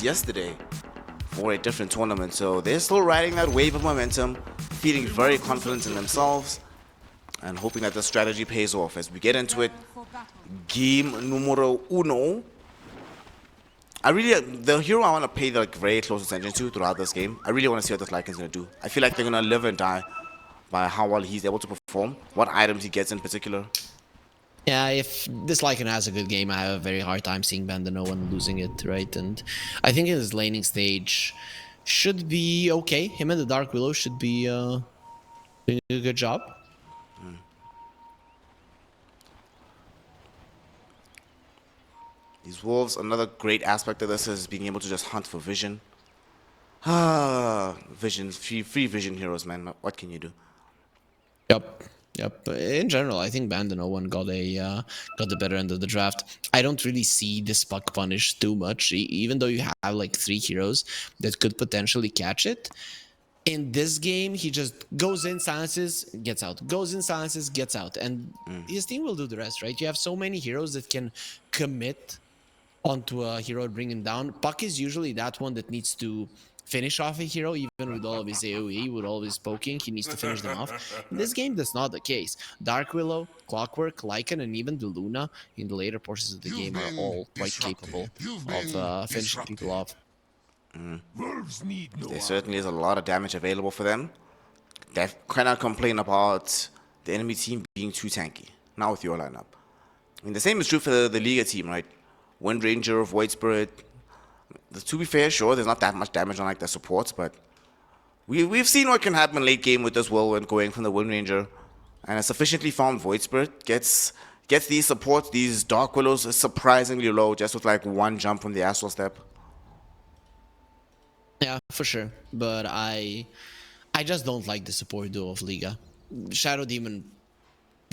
yesterday for a different tournament. So they're still riding that wave of momentum, feeling very confident in themselves, and hoping that the strategy pays off. As we get into it, game numero uno. The hero I want to pay very close attention to throughout this game. I really want to see what this Lycan's going to do. I feel like they're going to live and die by how well he's able to perform, what items he gets in particular. Yeah, if this Lycan has a good game, I have a very hard time seeing BandaNoone losing it, right? And I think his laning stage should be okay. Him and the Dark Willow should be doing a good job. These wolves, another great aspect of this is being able to just hunt for vision. Vision, free vision heroes, man. What can you do? Yep. In general, I think BandaNoone got the better end of the draft. I don't really see this puck punish too much, even though you have like 3 heroes that could potentially catch it. In this game, he just goes in, silences, gets out. Goes in, silences, gets out. And his team will do the rest, right? You have so many heroes that can commit onto a hero and bring him down. Puck is usually that one that needs to finish off a hero, even with all of his AoE, with all of his poking, he needs to finish them off. In this game, that's not the case. Dark Willow, Clockwork, Lycan, and even the Luna in the later portions of the game are all quite capable of finishing people off. There certainly is a lot of damage available for them. They cannot complain about the enemy team being too tanky. Not with your lineup. I mean, the same is true for the Liga team, right? Wind Ranger, Void Spirit. To be fair, sure, there's not that much damage on like the supports, but we've seen what can happen late game with this whirlwind going from the Wind Ranger, and a sufficiently farmed Void Spirit gets these supports, these Dark Willows, surprisingly low, just with like 1 jump from the Astral Step. Yeah, for sure. But I just don't like the support duo of Liga. Shadow Demon,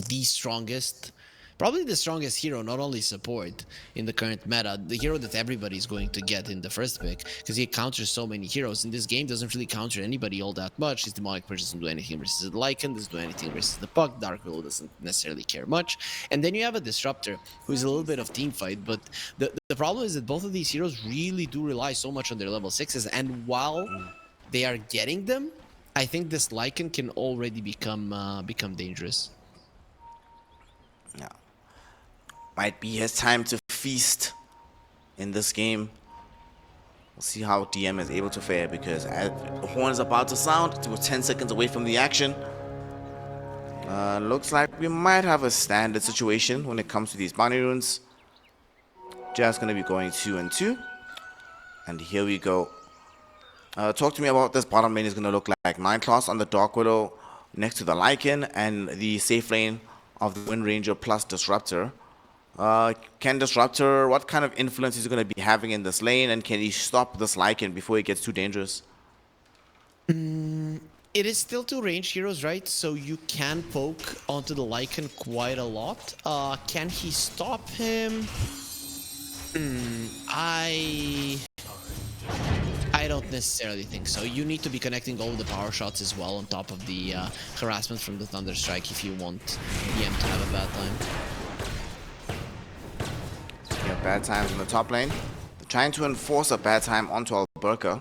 the strongest, probably the strongest hero, not only support in the current meta, the hero that everybody's going to get in the first pick, because he counters so many heroes. In this game, doesn't really counter anybody all that much. His Demonic Purge doesn't do anything versus the Lycan, doesn't do anything versus the Puck, Dark Willow doesn't necessarily care much. And then you have a Disruptor, who's a little bit of team fight, but the problem is that both of these heroes really do rely so much on their level 6s, and while they are getting them, I think this Lycan can already become dangerous. Yeah. Might be his time to feast in this game. We'll see how DM is able to fare, because as the horn is about to sound, we're 10 seconds away from the action. Looks like we might have a standard situation when it comes to these bounty runes. Just going to be going 2 and 2. And here we go. Talk to me about this bottom lane is going to look like. 9 class on the Dark Widow next to the Lycan, and the safe lane of the Wind Ranger plus Disruptor. Can Disruptor, what kind of influence is he going to be having in this lane, and can he stop this Lycan before it gets too dangerous? It is still 2 range heroes, right? So you can poke onto the Lycan quite a lot. Can he stop him? I don't necessarily think so. You need to be connecting all the power shots as well on top of the harassment from the Thunder Strike if you want EM to have a bad time. Yeah, bad times in the top lane. They're trying to enforce a bad time onto L1ga.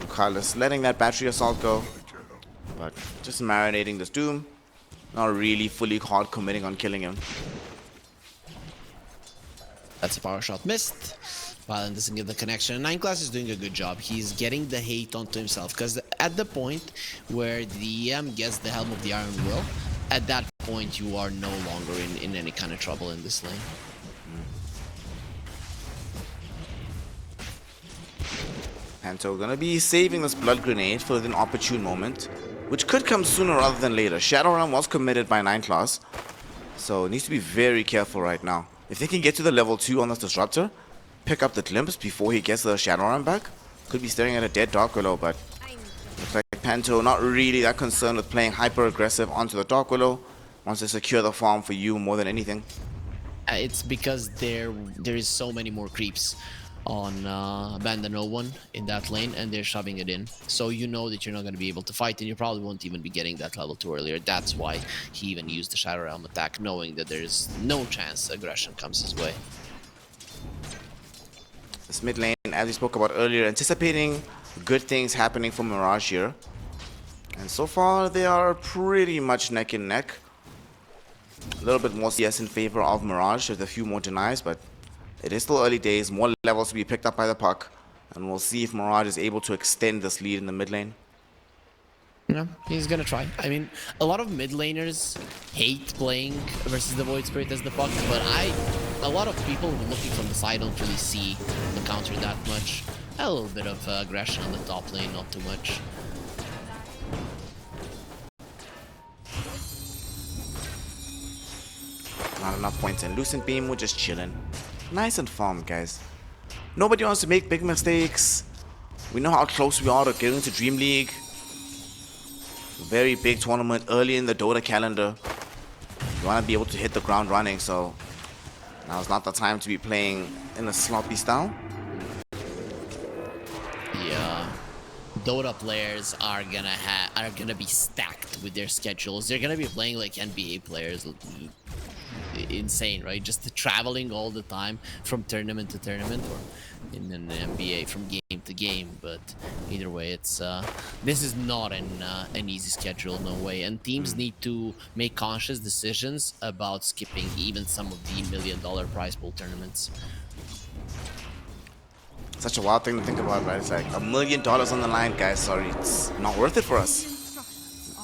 Carlos letting that battery assault go, but just marinating this Doom. Not really fully hard committing on killing him. That's a power shot missed. Violent doesn't get the connection. 9 class is doing a good job. He's getting the hate onto himself, because at the point where the EM gets the Helm of the Iron Will, at that point you are no longer in any kind of trouble in this lane. Panto gonna be saving this blood grenade for an opportune moment, which could come sooner rather than later. Shadow Realm was committed by 9 class, so needs to be very careful right now. If they can get to the level 2 on this Disruptor, pick up the glimpse before he gets the Shadow Realm back, could be staring at a dead Dark Willow, but looks like Panto not really that concerned with playing hyper aggressive onto the Dark Willow. Wants to secure the farm for you more than anything. It's because there is so many more creeps on BandaNoone in that lane, and they're shoving it in. So you know that you're not going to be able to fight, and you probably won't even be getting that level 2 earlier. That's why he even used the Shadow Realm attack, knowing that there's no chance aggression comes his way. This mid lane, as we spoke about earlier, anticipating good things happening for Mirage here. And so far, they are pretty much neck and neck. A little bit more CS in favor of Mirage with a few more denies, but it is still early days. More levels to be picked up by the puck. And we'll see if Mirage is able to extend this lead in the mid lane. Yeah, he's gonna try. I mean, a lot of mid laners hate playing versus the Void Spirit as the puck, but a lot of people looking from the side don't really see the counter that much. A little bit of aggression on the top lane, not too much. Not enough points, and Lucent Beam, we're just chilling. Nice and fun, guys. Nobody wants to make big mistakes. We know how close we are to getting to DreamLeague. Very big tournament early in the Dota calendar. You want to be able to hit the ground running, so now's not the time to be playing in a sloppy style. Yeah, Dota players are gonna be stacked with their schedules. They're gonna be playing like NBA players. Insane, right? Just traveling all the time from tournament to tournament, or in an NBA from game to game. But either way, it's this is not an easy schedule, no way. And teams need to make conscious decisions about skipping even some of the $1 million prize pool tournaments. Such a wild thing to think about, right? It's like $1 million on the line, guys. Sorry, it's not worth it for us.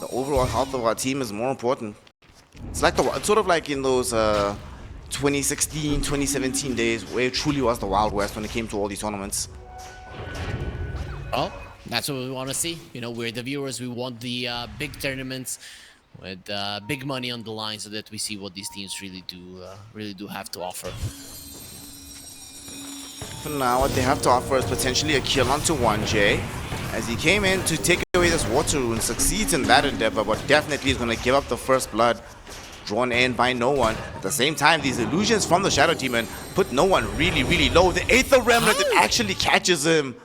The overall health of our team is more important. It's like it's sort of like in those 2016, 2017 days where it truly was the Wild West when it came to all these tournaments. Oh, that's what we want to see. You know, we're the viewers. We want the big tournaments with big money on the line, so that we see what these teams really do have to offer. For now, what they have to offer is potentially a kill onto L1ga, as he came in to take away this water rune, succeeds in that endeavor, but definitely is going to give up the first blood, drawn in by no one. At the same time, these illusions from the Shadow Demon put no one really, really low. The Aether Remnant, it actually catches him.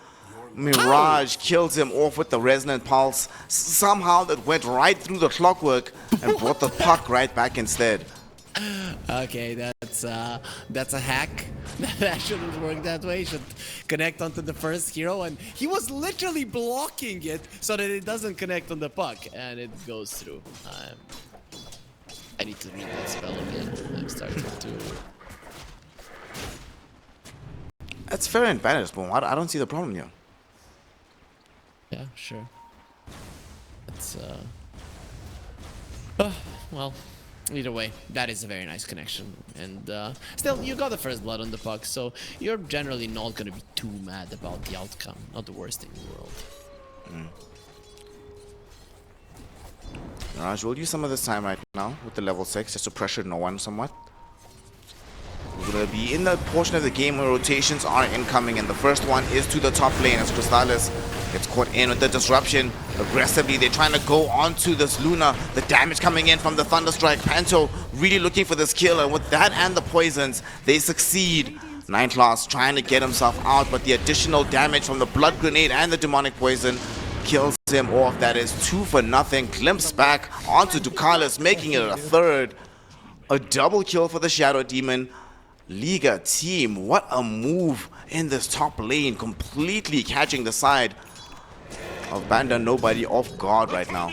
Mirage kills him off with the Resonant Pulse. Somehow that went right through the clockwork and brought the puck right back instead. Okay, that's a hack. That shouldn't work that way. Should connect onto the first hero, and he was literally blocking it so that it doesn't connect on the puck, and it goes through. I need to read that spell again. I'm starting to. That's fair and balanced, but I don't see the problem here. Yeah, sure. It's well. Either way, that is a very nice connection, and still, you got the first blood on the puck, so you're generally not going to be too mad about the outcome. Not the worst thing in the world. Mirage, we'll use some of this time right now with the level 6 just to pressure no one somewhat. We're going to be in the portion of the game where rotations are incoming, and the first one is to the top lane as Crystallis gets caught in with the disruption. Aggressively, they're trying to go onto this Luna. The damage coming in from the Thunderstrike. Panto really looking for this kill, and with that and the poisons, they succeed. Nineclaws trying to get himself out, but the additional damage from the Blood Grenade and the Demonic Poison kills him off. That is 2 for nothing. Glimpse back onto Ducalis, making it a third. A double kill for the Shadow Demon. Liga team, what a move in this top lane, completely catching the side of BandaNoone off guard right now.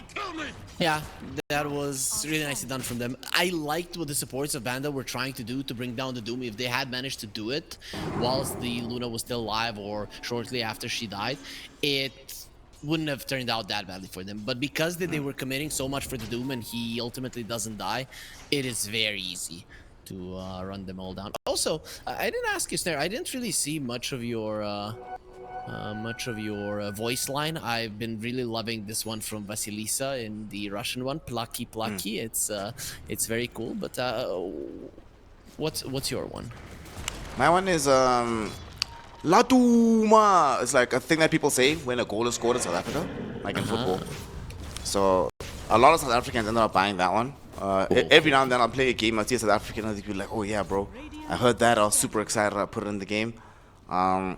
Yeah, that was really nicely done from them. I liked what the supports of Banda were trying to do to bring down the Doom. If they had managed to do it whilst the Luna was still alive or shortly after she died, it wouldn't have turned out that badly for them. But because they were committing so much for the Doom and he ultimately doesn't die, it is very easy to run them all down. Also, I didn't ask you, Snare. I didn't really see much of your voice line. I've been really loving this one from Vasilisa in the Russian one, Plucky. It's very cool. But what's your one? My one is Laduma. It's like a thing that people say when a goal is scored in South Africa, like in football. So a lot of South Africans ended up buying that one. Every now and then I'll play a game, I'll see a South African, and I'll be like, oh yeah, bro, I heard that, I was super excited, I put it in the game. And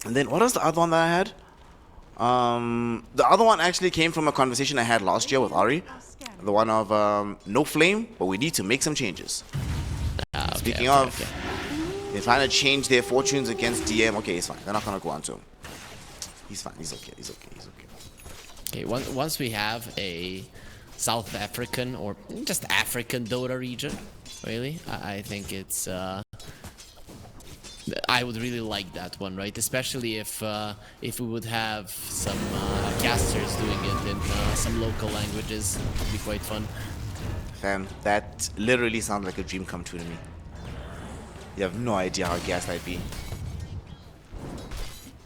then what was the other one that I had? The other one actually came from a conversation I had last year with Ari. The one of no flame, but we need to make some changes. Speaking of, They're trying to change their fortunes against DM. Okay, he's fine. They're not gonna go on to him. He's fine. He's okay. He's okay. He's okay. Okay, once we have a South African or just African Dota region, really, I think it's I would really like that one, right? Especially if we would have some casters doing it in some local languages, it'd be quite fun. Fam, that literally sounds like a dream come true to me. You have no idea how gassed I'd be.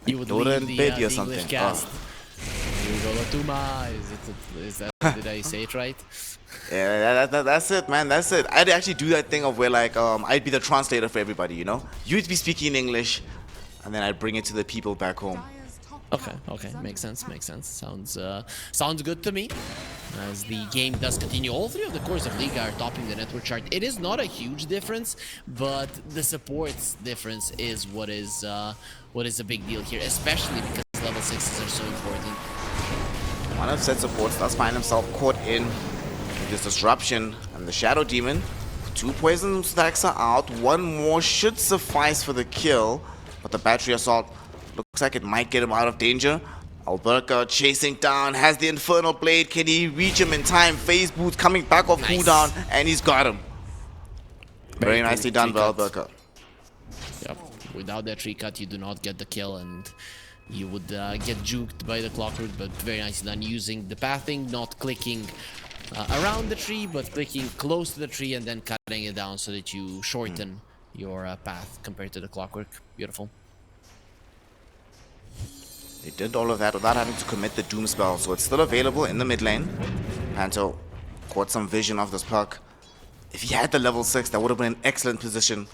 You would Dota leave bid the or English something. cast. Oh. Is that did I say it right? Yeah, that's it, man. That's it. I'd actually do that thing of where like I'd be the translator for everybody, you know? You'd be speaking English, and then I'd bring it to the people back home. Okay, makes sense. Sounds good to me. As the game does continue, all three of the cores of Liga are topping the network chart. It is not a huge difference, but the supports difference is what is a big deal here, especially because level 6s are so important. One of said supports does find himself caught in this disruption, and the Shadow Demon. 2 poison stacks are out. 1 more should suffice for the kill, but the battery assault looks like it might get him out of danger. L1ga chasing down, has the Infernal Blade. Can he reach him in time? Phase Boots coming back off cooldown, and he's got him. Very nicely done by L1ga. Yep. Without that tree cut, you do not get the kill, and you would get juked by the Clockwork, but very nicely done using the pathing, not clicking around the tree, but clicking close to the tree and then cutting it down so that you shorten your path compared to the Clockwork. Beautiful. They did all of that without having to commit the Doom spell, so it's still available in the mid lane. Panto caught some vision of this puck. If he had the level 6, that would have been an excellent position.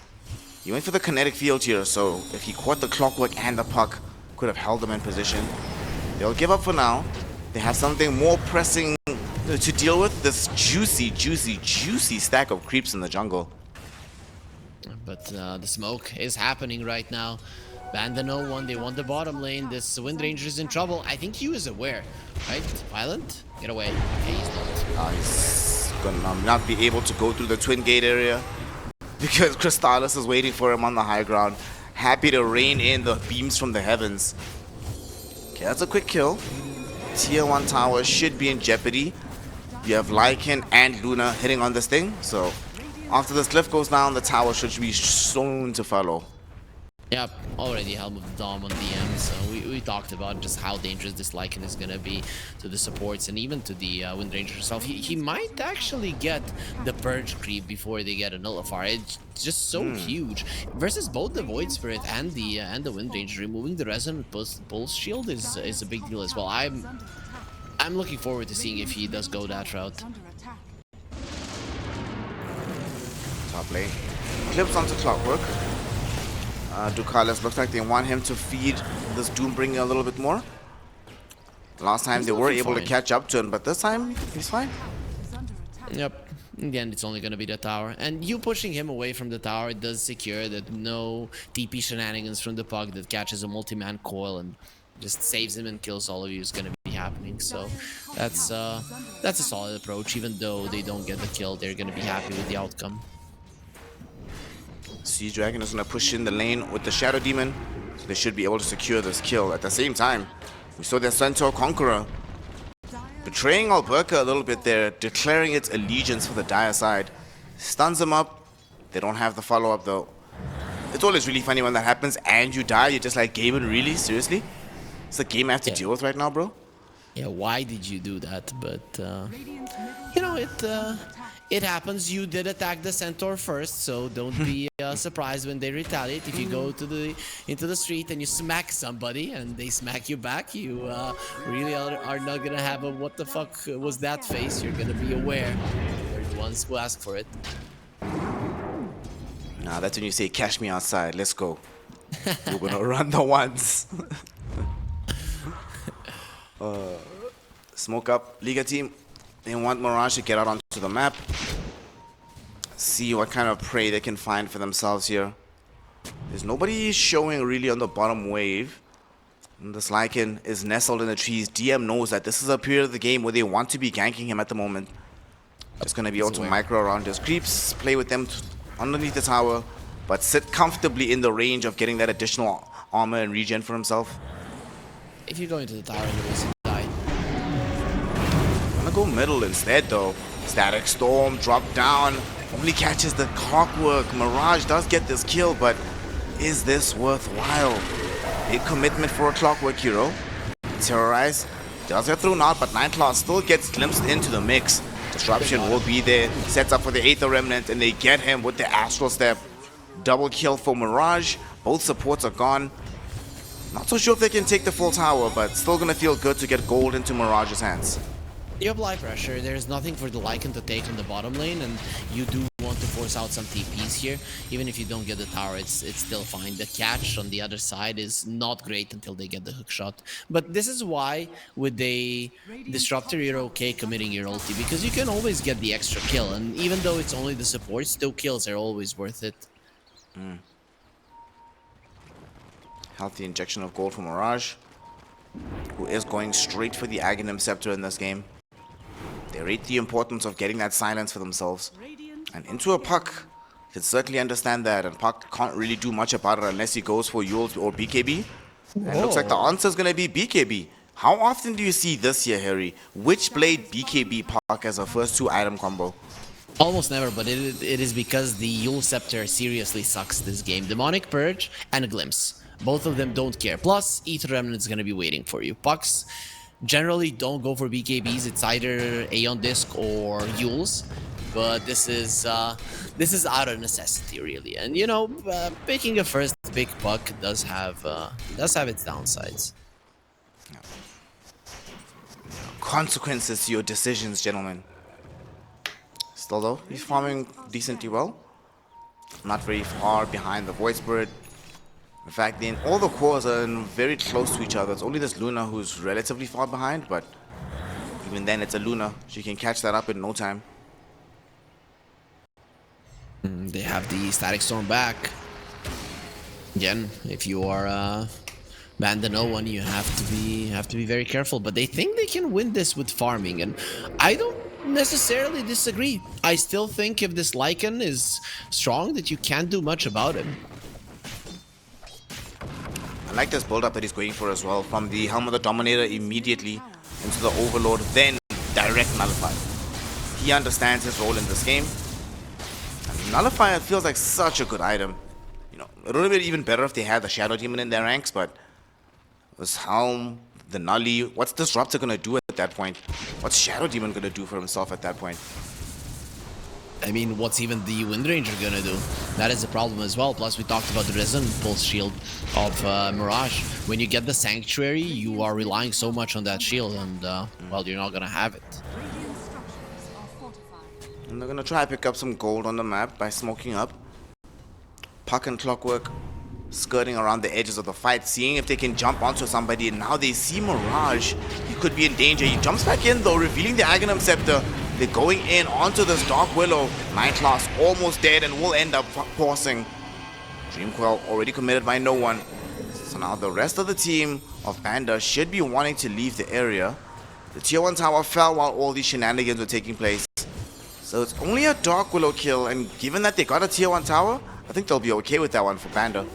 He went for the kinetic field here, so if he caught the Clockwork and the puck, could have held them in position. They'll give up for now. They have something more pressing to deal with. This juicy stack of creeps in the jungle. But the smoke is happening right now. BandaNoone, they want the bottom lane. This Wind Ranger is in trouble. I think he is aware, right? Violent? Get away. Okay, he's not. He's gonna not be able to go through the Twin Gate area because Crystallis is waiting for him on the high ground. Happy to rain in the beams from the heavens. Okay, that's a quick kill. Tier 1 tower should be in jeopardy. You have Lycan and Luna hitting on this thing, so after this cliff goes down, the tower should be soon to follow. Yep, already Helm of the Dom on DM, so we talked about just how dangerous this Lycan is gonna be to the supports and even to the Wind Ranger himself. He might actually get the Purge creep before they get a Nullifier. It's just so huge. Versus both the Void Spirit and the Wind Ranger, removing the Resonant Pulse Shield is a big deal as well. I'm looking forward to seeing if he does go that route. Top lane. Clips onto Clockwork. Ducalis looks like they want him to feed this Doombringer a little bit more. Last time they were able to catch up to him, but this time he's fine. Yep. In the end, it's only going to be the tower. And you pushing him away from the tower does secure that no TP shenanigans from the puck that catches a multi-man coil and just saves him and kills all of you is going to be happening. So that's a solid approach. Even though they don't get the kill, they're going to be happy with the outcome. Sea Dragon is going to push in the lane with the Shadow Demon, so they should be able to secure this kill. At the same time, we saw the Centaur Conqueror betraying L1ga a little bit there, declaring its allegiance for the Dire side. Stuns him up. They don't have the follow-up though. It's always really funny when that happens and you die. You're just like, Gaben, really? Seriously? It's the game I have to deal with right now, bro? Yeah, why did you do that? But, you know, it happens. You did attack the Centaur first, so don't be surprised when they retaliate. If you go into the street and you smack somebody and they smack you back, you really are not gonna have a what the fuck was that face. You're gonna be aware. They're the ones who ask for it. Nah, that's when you say, catch me outside, let's go. We're gonna run the ones. Smoke up, Liga team. They want Mirage to get out onto the map. See what kind of prey they can find for themselves here. There's nobody showing really on the bottom wave. And this Lycan is nestled in the trees. DM knows that this is a period of the game where they want to be ganking him at the moment. Just gonna be able to micro around his creeps, play with them underneath the tower, but sit comfortably in the range of getting that additional armor and regen for himself. If you go into the tower, you will die. I'm gonna go middle instead though. Static Storm, drop down, only catches the Clockwork. Mirage does get this kill, but is this worthwhile? Big commitment for a Clockwork hero. Terrorize does get thrown out, but Nightclaw still gets glimpsed into the mix. Disruption will be there, sets up for the Aether Remnant, and they get him with the Astral Step. Double kill for Mirage, both supports are gone. Not so sure if they can take the full tower, but still gonna feel good to get gold into Mirage's hands. You apply pressure, there's nothing for the Lycan to take on the bottom lane, and you do want to force out some TPs here. Even if you don't get the tower, it's still fine. The catch on the other side is not great until they get the hook shot. But this is why with a Disruptor you're okay committing your ulti, because you can always get the extra kill, and even though it's only the supports, 2 kills are always worth it. Healthy injection of gold for Mirage, who is going straight for the Aghanim Scepter in this game. They rate the importance of getting that silence for themselves. And into a Puck, can certainly understand that, and Puck can't really do much about it unless he goes for Yule or BKB. And it looks like the answer is going to be BKB. How often do you see this here, Harry? Witch Blade BKB Puck as a first 2 item combo? Almost never, but it is because the Yule Scepter seriously sucks this game. Demonic Purge and a Glimpse. Both of them don't care. Plus, Aether Remnant is going to be waiting for you. Pucks generally don't go for BKBs. It's either Aeon Disc or Yules. But this is out of necessity, really. And you know, picking a first big puck does have its downsides. Consequences to your decisions, gentlemen. Still though, he's farming decently well. Not very far behind the Void Spirit. In fact, all the cores are very close to each other. It's only this Luna who's relatively far behind, but even then it's a Luna. She can catch that up in no time. They have the Static Storm back. Again, if you are BandaNoone, you have to be very careful. But they think they can win this with farming, and I don't necessarily disagree. I still think if this Lycan is strong, that you can't do much about him. I like this build-up that he's going for as well. From the Helm of the Dominator immediately into the Overlord, then direct Nullify. He understands his role in this game. And Nullifier feels like such a good item. You know, it would have been even better if they had the Shadow Demon in their ranks, but this Helm, the Nully, what's Disruptor gonna do at that point? What's Shadow Demon gonna do for himself at that point? I mean, what's even the Windranger gonna do? That is a problem as well. Plus, we talked about the Resonant Pulse shield of Mirage. When you get the Sanctuary, you are relying so much on that shield, and well, you're not gonna have it. And they're gonna try to pick up some gold on the map by smoking up. Puck and Clockwork skirting around the edges of the fight, seeing if they can jump onto somebody, and now they see Mirage. He could be in danger. He jumps back in though, revealing the Aghanim Scepter. They're going in onto this Dark Willow. Nightclaw almost dead and will end up pausing. Dreamquell already committed by no one. So now the rest of the team of Banda should be wanting to leave the area. The tier 1 tower fell while all these shenanigans were taking place. So it's only a Dark Willow kill, and given that they got a tier 1 tower, I think they'll be okay with that one for Banda.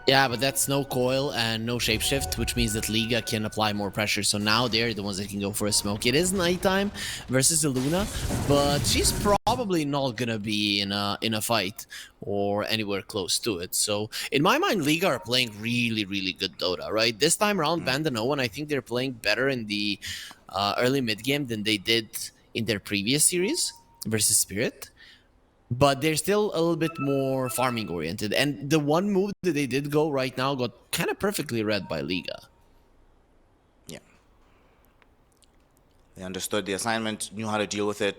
Yeah, but that's no coil and no shapeshift, which means that L1ga can apply more pressure. So now they're the ones that can go for a smoke. It is nighttime versus the Luna, but she's probably not gonna be in a fight or anywhere close to it. So in my mind, L1ga are playing really, really good Dota, right? This time around, BandaNoone, I think they're playing better in the early mid game than they did in their previous series versus Spirit. But they're still a little bit more farming oriented. And the one move that they did go right now got kind of perfectly read by L1ga. Yeah. They understood the assignment, knew how to deal with it.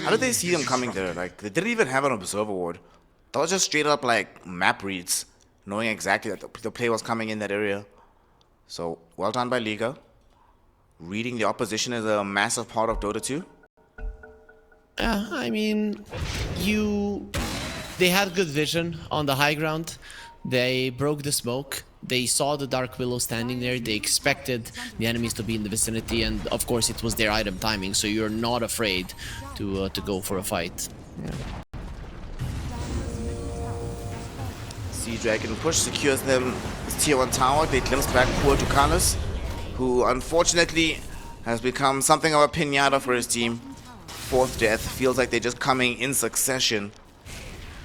How did they see them coming there? Like, they didn't even have an observer ward. That was just straight up like map reads, knowing exactly that the play was coming in that area. So, well done by L1ga. Reading the opposition is a massive part of Dota 2. Yeah, I mean, they had good vision on the high ground. They broke the smoke. They saw the Dark Willow standing there. They expected the enemies to be in the vicinity, and of course it was their item timing, so you're not afraid to go for a fight. Yeah. Sea Dragon push secures them this tier 1 tower. They glimpse back poor Ducalis, who unfortunately has become something of a pinata for his team. 4th death, feels like they're just coming in succession.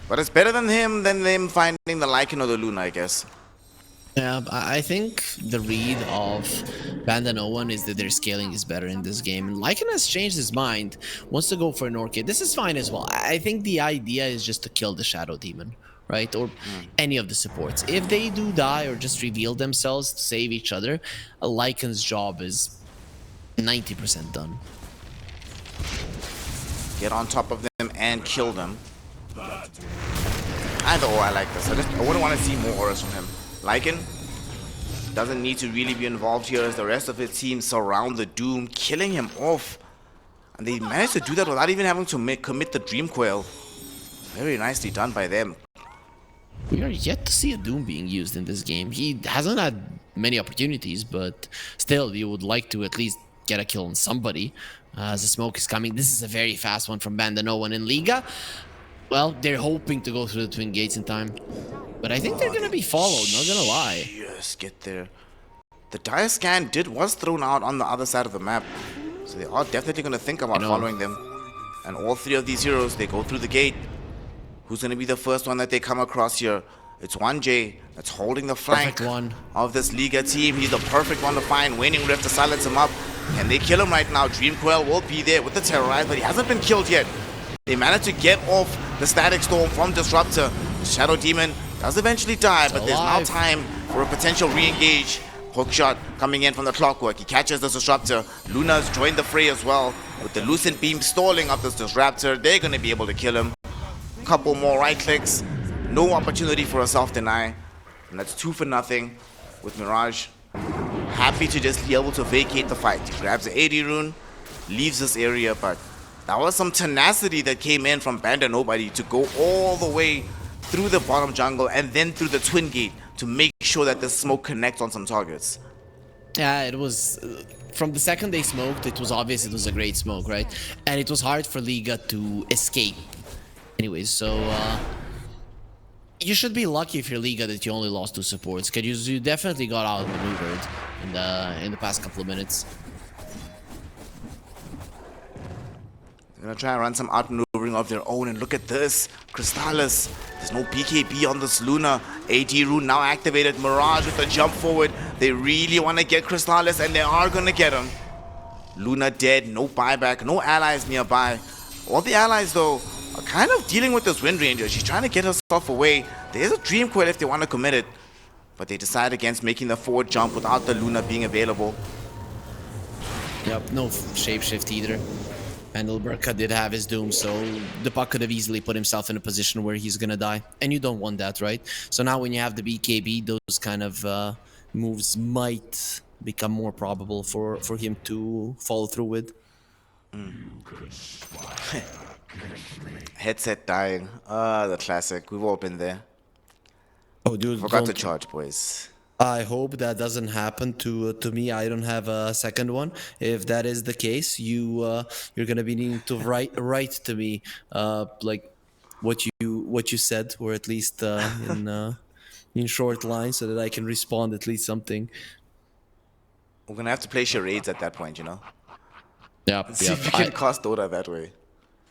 But it's better than them finding the Lycan or the Luna, I guess. Yeah, I think the read of BandaNoone is that their scaling is better in this game. And Lycan has changed his mind, wants to go for an Orchid. This is fine as well. I think the idea is just to kill the Shadow Demon, right? Or any of the supports. If they do die or just reveal themselves to save each other, a Lycan's job is 90% done. Get on top of them and kill them. Either or, I like this. I wouldn't want to see more auras from him. Lycan doesn't need to really be involved here as the rest of his team surround the Doom, killing him off. And they managed to do that without even having to commit the Dream Coil. Very nicely done by them. We are yet to see a Doom being used in this game. He hasn't had many opportunities, but still, you would like to at least get a kill on somebody. As the smoke is coming, this is a very fast one from BandaNoone in Liga. Well, they're hoping to go through the Twin Gates in time. But I think they're going to be followed, not going to lie. Yes, get there. The Dire Scan was thrown out on the other side of the map. So they are definitely going to think about following them. And all 3 of these heroes, they go through the gate. Who's going to be the first one that they come across here? It's L1ga that's holding the flank of this Liga team. He's the perfect one to find. Waning Rift to silence him up. And they kill him right now. Dream Coil will be there with the Terrorize, but he hasn't been killed yet. They managed to get off the Static Storm from Disruptor. Shadow Demon does eventually die, but there's now time for a potential re-engage. Hookshot coming in from the Clockwork. He catches the Disruptor. Luna's joined the fray as well. With the Lucent Beam stalling up this Disruptor, they're going to be able to kill him. Couple more right clicks. No opportunity for a self-deny. And that's 2 for nothing with Mirage. Happy to just be able to vacate the fight. He grabs the 80 rune, leaves this area, but that was some tenacity that came in from BandaNoone to go all the way through the bottom jungle and then through the Twin Gate to make sure that the smoke connects on some targets. Yeah, it was... From the second they smoked, it was obvious it was a great smoke, right? And it was hard for Liga to escape. Anyways, so... you should be lucky if you're Liga that you only lost 2 supports, because you definitely got outmaneuvered in the past couple of minutes. They're gonna try and run some outmaneuvering of their own, and look at this. Crystallis. There's no BKB on this Luna. AD rune now activated. Mirage with the jump forward. They really want to get Crystallis, and they are gonna get him. Luna dead, no buyback, no allies nearby. All the allies though are kind of dealing with this Wind Ranger. She's trying to get herself away. There's a Dream Coil if they want to commit it, but they decide against making the forward jump without the Luna being available. Yep, no shapeshift either. And L1ga did have his doom, so the puck could have easily put himself in a position where he's gonna die. And you don't want that, right? So now when you have the BKB, those kind of moves might become more probable for him to follow through with. Headset dying. The classic. We've all been there. Oh, dude, Forgot to charge, boys. I hope that doesn't happen to me. I don't have a second one. If that is the case, you're gonna be needing to write to me like what you said, or at least in short lines, so that I can respond at least something. We're gonna have to play charades at that point, you know. Yeah. See if we can cast Dota that way.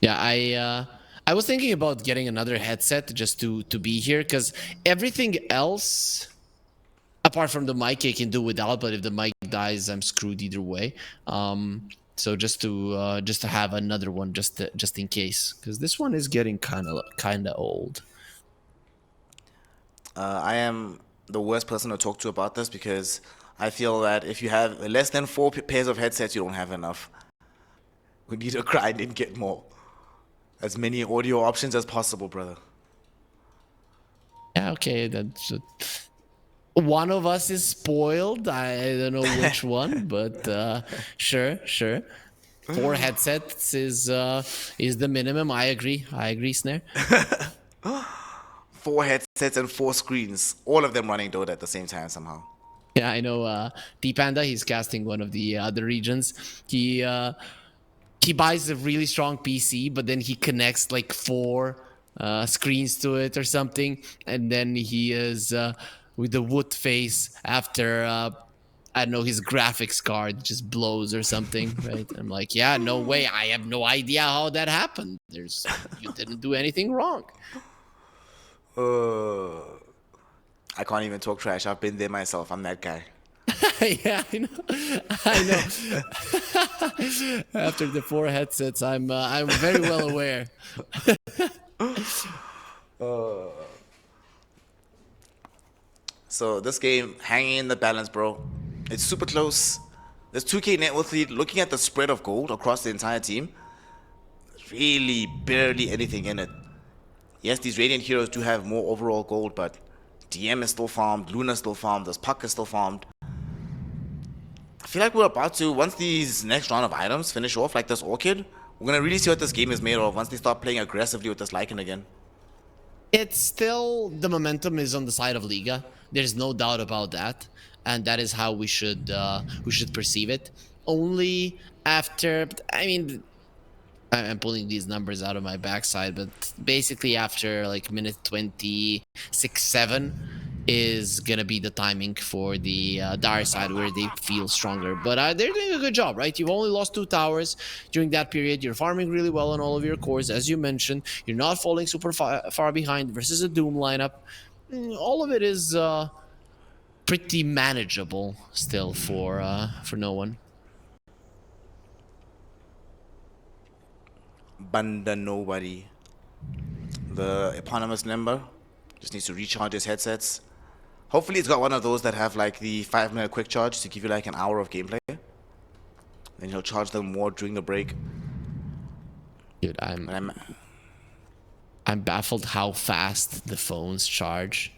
Yeah, I was thinking about getting another headset just to be here, because everything else, apart from the mic, I can do without. But if the mic dies, I'm screwed either way. So just to have another one, just in case, because this one is getting kind of old. I am the worst person to talk to about this, because I feel that if you have less than 4 pairs of headsets, you don't have enough. We need to grind and get more. As many audio options as possible, brother. Yeah, okay, that's one of us is spoiled. I don't know which one, but sure. 4 headsets is the minimum. I agree, Snare. 4 headsets and 4 screens, all of them running Dota at the same time somehow. Yeah, I know. T-Panda, he's casting one of the other regions. He buys a really strong PC, but then he connects like 4 screens to it or something, and then he is with the wood face after I don't know, his graphics card just blows or something, right? I'm like, yeah, no way. I have no idea how that happened. You didn't do anything wrong. I can't even talk trash. I've been there myself. I'm that guy. Yeah, I know. I know. After the 4 headsets, I'm very well aware. So this game, hanging in the balance, bro. It's super close. There's 2K net worth lead. Looking at the spread of gold across the entire team, really barely anything in it. Yes, these Radiant heroes do have more overall gold, but DM is still farmed, Luna's still farmed, this Puck is still farmed. I feel like we're about to, once these next round of items finish off, like this Orchid, we're gonna really see what this game is made of once they start playing aggressively with this Lycan again. It's still, the momentum is on the side of Liga. There's no doubt about that, and that is how we should perceive it. Only after, I mean, I'm pulling these numbers out of my backside, but basically after like minute 26-7 is gonna be the timing for the dire side where they feel stronger. But they're doing a good job, right? You've only lost 2 towers during that period. You're farming really well on all of your cores, as you mentioned. You're not falling super far behind versus a Doom lineup. All of it is pretty manageable still for no one. BandaNoone, the eponymous member, just needs to recharge his headsets. Hopefully it's got one of those that have like the 5-minute quick charge to give you like an hour of gameplay. Then he'll charge them more during the break. Dude, I'm baffled how fast the phones charge.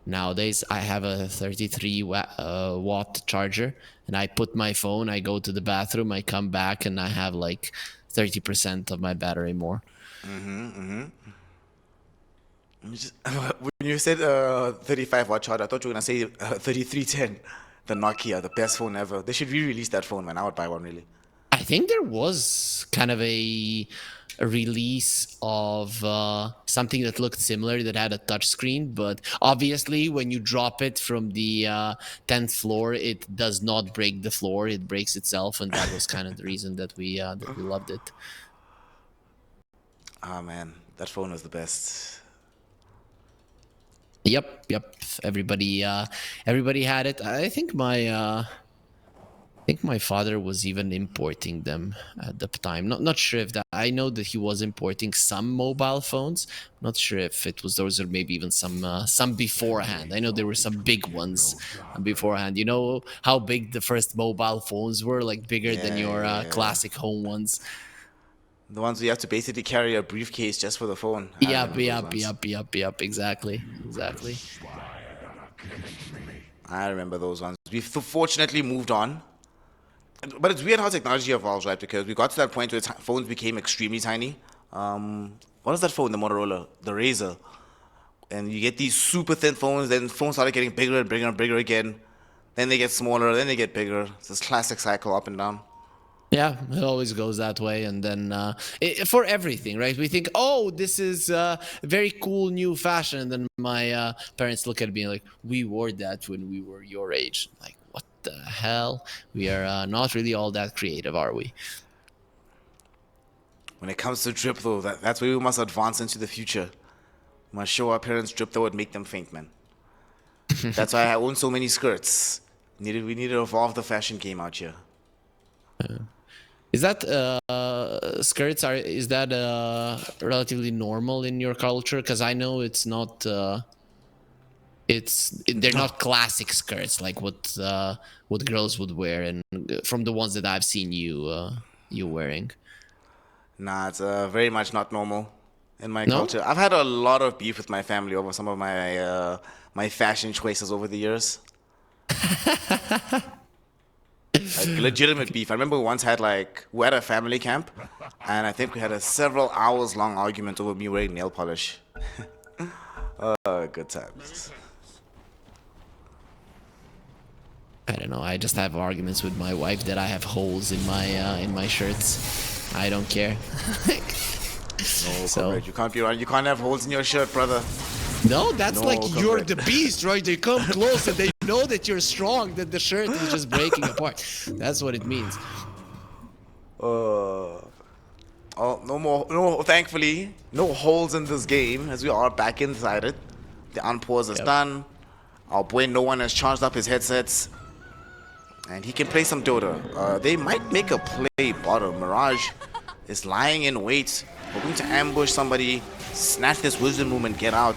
Nowadays, I have a 33 watt charger, and I put my phone, I go to the bathroom, I come back, and I have like 30% of my battery more. When you said 35 watt charge, I thought you were gonna say 3310, the Nokia, the best phone ever. They should re-release that phone, man. I would buy one, really. I think there was kind of a release of something that looked similar that had a touch screen, but obviously when you drop it from the 10th floor, it does not break the floor, it breaks itself, and that was kind of the reason that we loved it. Ah, man, that phone was the best. Yep. Everybody had it. I think my father was even importing them at the time. Not sure if that. I know that he was importing some mobile phones. Not sure if it was those or maybe even some beforehand. I know there were some big ones beforehand. You know how big the first mobile phones were, like bigger than your classic home ones. The ones where you have to basically carry a briefcase just for the phone. Yep. Exactly. I remember those ones. We've fortunately moved on. But it's weird how technology evolves, right? Because we got to that point where phones became extremely tiny. What is that phone, the Motorola? The Razr. And you get these super thin phones, then phones started getting bigger and bigger and bigger again. Then they get smaller, then they get bigger. It's this classic cycle up and down. Yeah, it always goes that way. And then for everything, right? We think, oh, this is very cool new fashion. And then my parents look at me like, we wore that when we were your age. I'm like, what the hell? We are not really all that creative, are we? When it comes to drip, though, that's where we must advance into the future. We must show our parents drip that would make them faint, man. That's why I own so many skirts. We need to evolve the fashion game out here. Is that skirts is that relatively normal in your culture? Because I know it's not. They're not classic skirts like what girls would wear, and from the ones that I've seen you wearing. Nah, it's very much not normal in my culture. I've had a lot of beef with my family over some of my my fashion choices over the years. Like legitimate beef. I remember we once had we had a family camp, and I think we had a several hours long argument over me wearing nail polish. Good times. I don't know. I just have arguments with my wife that I have holes in my shirts. I don't care. No, So comrade, you can't be around. You can't have holes in your shirt, brother. no, that's No, like you're comrade. the beast, right? They come close and they know that you're strong, that the shirt is just breaking apart. That's what it means. Oh, no more. No, thankfully, no holes in this game as we are back inside it. The unpause is Yep. done. Our boy, no one has charged up his headsets. And he can play some Dota. They might make a play bottom. Mirage is lying in wait, hoping to ambush somebody, snatch this wisdom room and get out.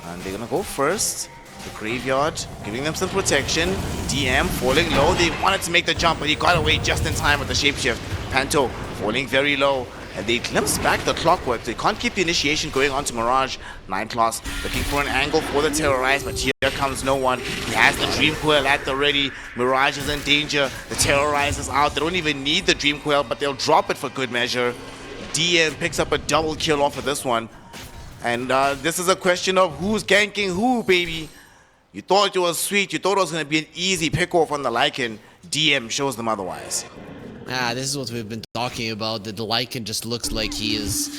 And they're gonna go first. The graveyard, giving them some protection. DM falling low. They wanted to make the jump, but he got away just in time with the shapeshift. Panto falling very low. And they glimpse back the clockwork. They can't keep the initiation going on to Mirage. 9 class looking for an angle for the terrorized, but here comes no one. He has the Dream Coil at the ready. Mirage is in danger. The terrorized is out. They don't even need the Dream Coil, but they'll drop it for good measure. DM picks up a double kill off of this one. And this is a question of who's ganking who, baby. You thought it was sweet. You thought it was going to be an easy pick-off on the Lycan. DM shows them otherwise. This is what we've been talking about, that the Lycan just looks like he is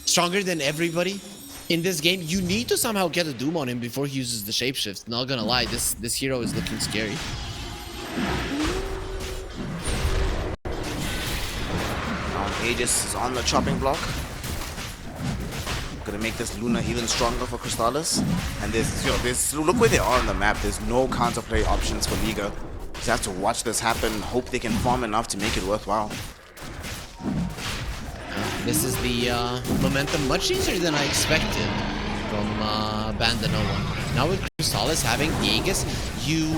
stronger than everybody in this game. You need to somehow get a Doom on him before he uses the shapeshift. Not gonna lie, this hero is looking scary. Now Aegis is on the chopping block. Gonna make this Luna even stronger for Crystallis. And there's look where they are on the map. There's no counterplay options for Liga. You have to watch this happen, hope they can farm enough to make it worthwhile. This is the momentum much easier than I expected from BandaNoone. Now with Crystallis having the Aegis, you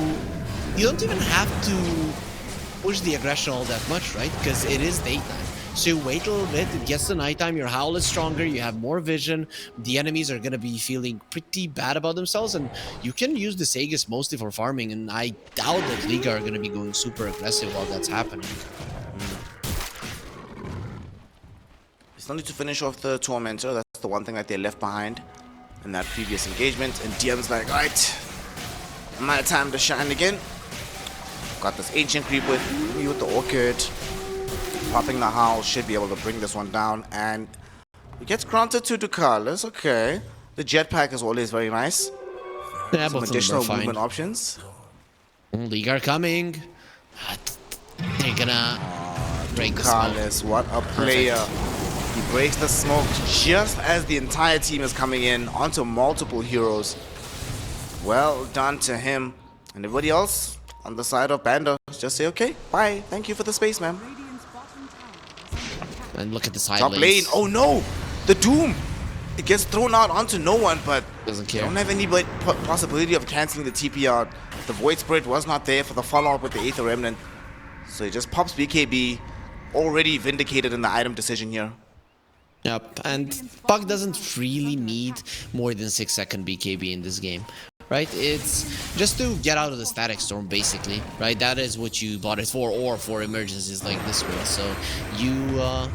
don't even have to push the aggression all that much, right? Because it is daytime. So you wait a little bit, it gets to nighttime, your howl is stronger, you have more vision, the enemies are going to be feeling pretty bad about themselves, and you can use the Aegis mostly for farming, and I doubt that Liga are going to be going super aggressive while that's happening. They still need to finish off the Tormentor. That's the one thing that they left behind in that previous engagement. And DM's like, alright, my time to shine again. Got this Ancient Creep with me with the Orchid. Popping the Howl should be able to bring this one down. And it gets granted to Ducalis. Okay. The jetpack is always very nice. Yeah, Some both of them additional are fine. movement options. Liga are coming. They're gonna break the smoke. Ducalis, what a player. He breaks the smoke just as the entire team is coming in onto multiple heroes. Well done to him. And everybody else on the side of Banda just say, okay, bye. Thank you for the space, man. And look at the side Top lanes. lane. Oh no! The Doom! It gets thrown out onto no one, but Doesn't they care. don't have any possibility of cancelling the TP out. The Void Spirit was not there for the follow-up with the Aether Remnant. So he just pops BKB, already vindicated in the item decision here. Yep, and Puck doesn't really need more than 6-second BKB in this game, right? It's just to get out of the static storm, basically, right? That is what you bought it for, or for emergencies like this one. So you're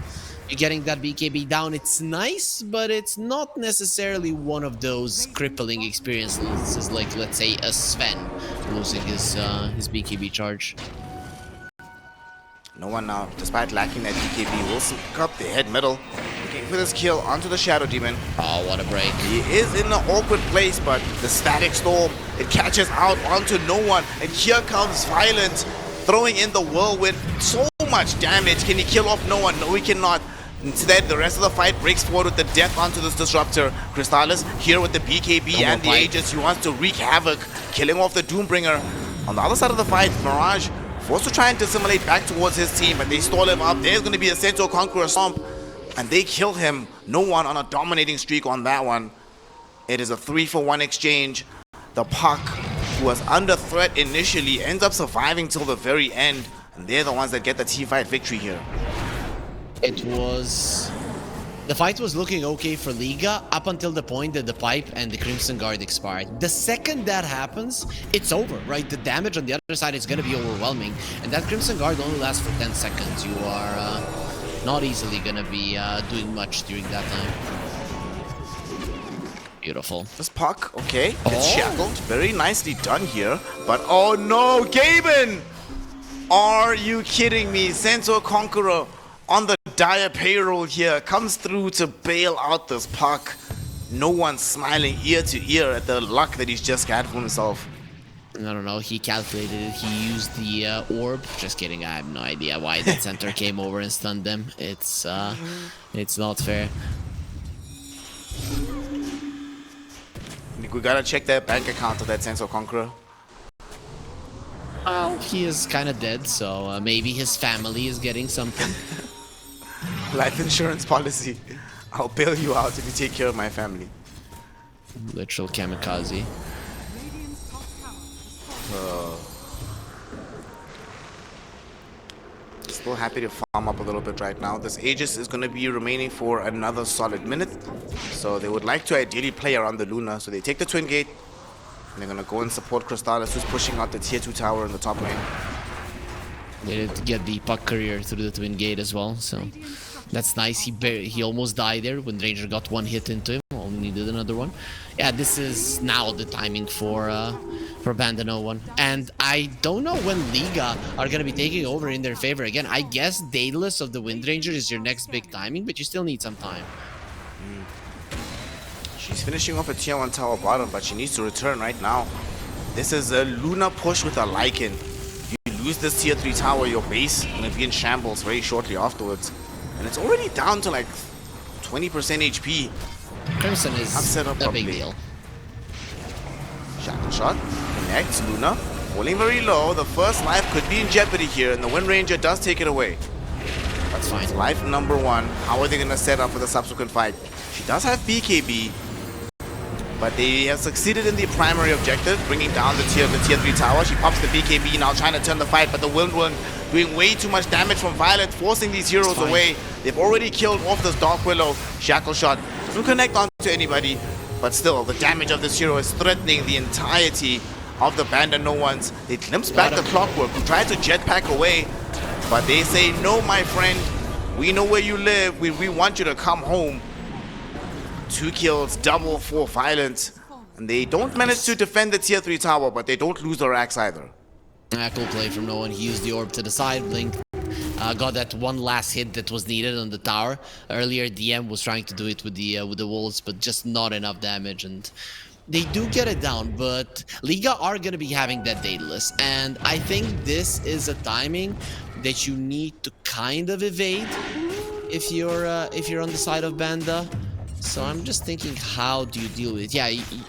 getting that BKB down. It's nice, but it's not necessarily one of those crippling experiences like, let's say, a Sven losing his BKB charge. No one now, despite lacking that BKB, will pick up the head middle. Looking for this kill onto the Shadow Demon. Oh, what a break. He is in an awkward place, but the Static Storm, it catches out onto no one. And here comes Violent, throwing in the Whirlwind. So much damage. Can he kill off no one? No, he cannot. Instead, the rest of the fight breaks forward with the death onto this Disruptor. Crystallis here with the BKB and the Aegis. He wants to wreak havoc, killing off the Doombringer. On the other side of the fight, Mirage forced to try and dissimulate back towards his team, but they stall him up. There's going to be a Centaur Conqueror Stomp, and they kill him. No one on a dominating streak on that one. It is a 3-for-1 exchange. The Puck, who was under threat initially, ends up surviving till the very end, and they're the ones that get the teamfight victory here. It was... The fight was looking okay for Liga up until the point that the pipe and the Crimson Guard expired. The second that happens, it's over, right? The damage on the other side is going to be overwhelming. And that Crimson Guard only lasts for 10 seconds. You are not easily going to be doing much during that time. Beautiful. This Puck, okay, it's shackled. Very nicely done here. But oh no, Gaben! Are you kidding me? Centaur Conqueror on the dire payroll here, comes through to bail out this puck. No one's smiling ear to ear at the luck that he's just got for himself. I don't know, he calculated it, he used the orb. Just kidding, I have no idea why that center came over and stunned them. It's not fair. We gotta check that bank account of that Sense of Conqueror. Well, he is kind of dead, so maybe his family is getting something. Life insurance policy. I'll bail you out if you take care of my family. Literal kamikaze. Still happy to farm up a little bit right now. This Aegis is going to be remaining for another solid minute. So they would like to ideally play around the Luna. So they take the Twin Gate. And they're going to go and support Crystallis, who's pushing out the tier 2 tower in the top lane. They did get the puck courier through the Twin Gate as well, so that's nice. He almost died there when Ranger got one hit into him. Only needed another one. Yeah, this is now the timing for BandaNoone. And I don't know when Liga are going to be taking over in their favor. Again, I guess Daedalus of the Wind Ranger is your next big timing, but you still need some time. She's finishing off a tier 1 tower bottom, but she needs to return right now. This is a Luna push with a Lycan. You lose this tier 3 tower, your base is going to be in shambles very shortly afterwards. And it's already down to like 20% HP. Crimson is a big deal. Shackle shot, connects, Luna, falling very low. The first life could be in jeopardy here, and the Wind Ranger does take it away. That's fine. Life number 1. How are they going to set up for the subsequent fight? She does have BKB, but they have succeeded in the primary objective, bringing down the tier 3 tower. She pops the BKB, now trying to turn the fight, but the Wind One doing way too much damage from Violet, forcing these heroes away. They've already killed off this Dark Willow. Shackle shot doesn't connect onto anybody, but still, the damage of this hero is threatening the entirety of the BandaNoone. They glimpse back the Clockwork, who tried to jetpack away, but they say, no, my friend, we know where you live. We want you to come home. 2 kills, double for Violet. And they don't manage to defend the tier 3 tower, but they don't lose the racks either. Cool play from Noone. He used the orb to the side, blink. Got that one last hit that was needed on the tower. Earlier, DM was trying to do it with the walls, but just not enough damage. And they do get it down, but Liga are going to be having that Daedalus. And I think this is a timing that you need to kind of evade if you're on the side of Banda. So I'm just thinking, how do you deal with it? Yeah,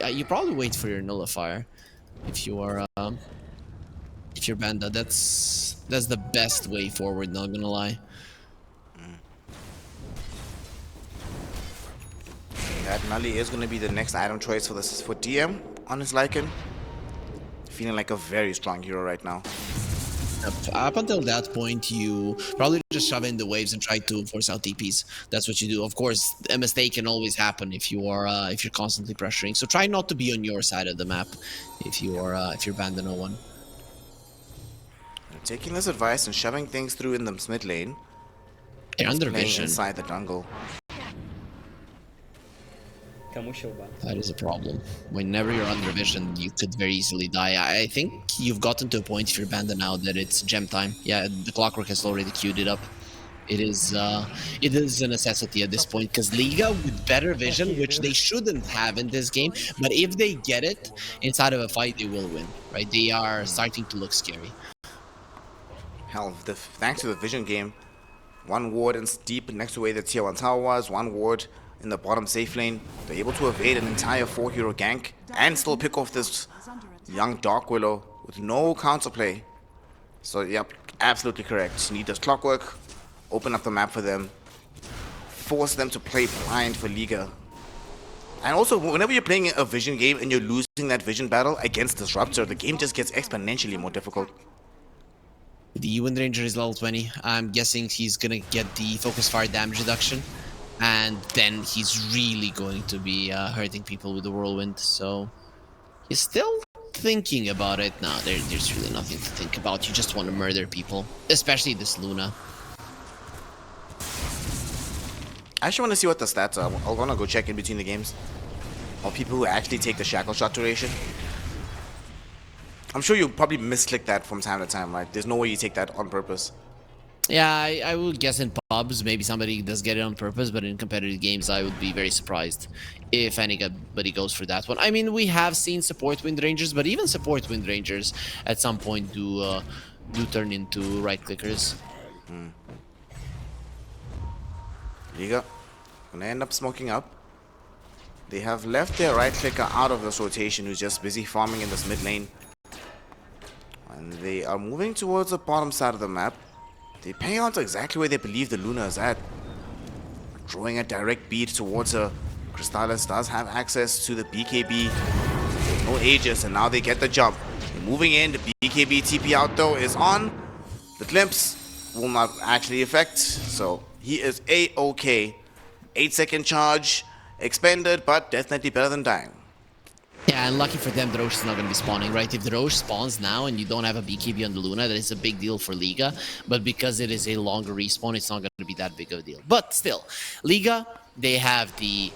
you probably wait for your nullifier if you are if you're Banda. That's the best way forward, not gonna lie. That Nully is going to be the next item choice for DM on his Lycan. Feeling like a very strong hero right now. Up until that point, you probably just shove in the waves and try to force out TPs. That's what you do. Of course, a mistake can always happen if you are if you're constantly pressuring. So try not to be on your side of the map if you're BandaNoone. Taking this advice and shoving things through in the mid lane. They're under vision. Inside the jungle. That is a problem. Whenever you're under vision, you could very easily die. I think you've gotten to a point if you're Banda now that it's gem time. Yeah, the Clockwork has already queued it up. It is a necessity at this point, because Liga with better vision, which they shouldn't have in this game, but if they get it inside of a fight, they will win, right? They are starting to look scary. Hell, thanks to the vision game, 1 ward and deep next to where the tier 1 tower was, 1 ward in the bottom safe lane. They're able to evade an entire 4-hero gank and still pick off this young Dark Willow with no counterplay. So, yep, absolutely correct. Need this Clockwork, open up the map for them, force them to play blind for Liga. And also, whenever you're playing a vision game and you're losing that vision battle against Disruptor, the game just gets exponentially more difficult. The Wind Ranger is level 20. I'm guessing he's gonna get the focus fire damage reduction, and then he's really going to be hurting people with the whirlwind. So he's still thinking about it. No, there's really nothing to think about. You just want to murder people, especially this Luna. I actually want to see what the stats are. I want to go check in between the games of people who actually take the shackle shot duration. I'm sure you probably misclick that from time to time, right? There's no way you take that on purpose. Yeah, I would guess in pubs, maybe somebody does get it on purpose, but in competitive games, I would be very surprised if anybody goes for that one. I mean, we have seen support wind rangers, but even support wind rangers at some point do turn into right clickers. Liga gonna end up smoking up. They have left their right clicker out of this rotation, who's just busy farming in this mid lane. And they are moving towards the bottom side of the map. They pay out exactly where they believe the Luna is at. Drawing a direct beat towards her. Crystallis does have access to the BKB. No Aegis, and now they get the jump. They're moving in. The BKB TP out though is on. The glimpse will not actually affect. So he is A-OK. 8-second charge expended, but definitely better than dying. Yeah, and lucky for them, the Roche is not going to be spawning, right? If the Roche spawns now and you don't have a BKB on the Luna, that is a big deal for Liga. But because it is a longer respawn, it's not going to be that big of a deal. But still, Liga, they have the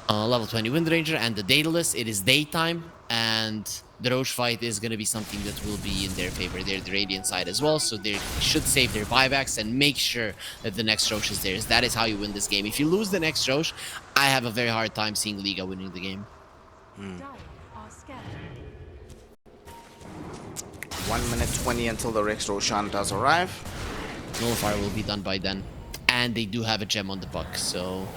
level 20 Wind Ranger and the Daedalus. It is daytime, and the Roche fight is going to be something that will be in their favor. They're the Radiant side as well, so they should save their buybacks and make sure that the next Roche is theirs. That is how you win this game. If you lose the next Roche, I have a very hard time seeing Liga winning the game. 1 minute 20 until the next Roshan does arrive. Nullifier will be done by then. And they do have a gem on the puck, so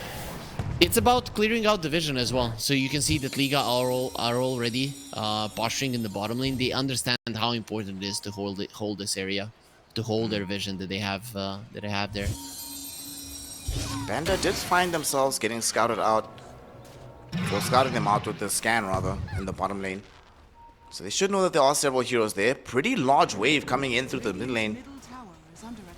it's about clearing out the vision as well. So you can see that Liga are already posturing in the bottom lane. They understand how important it is to hold this area, to hold their vision that they have there. Banda did find themselves getting scouted out. So scouting them out with the scan rather in the bottom lane. So they should know that there are several heroes there. Pretty large wave coming in through the mid lane.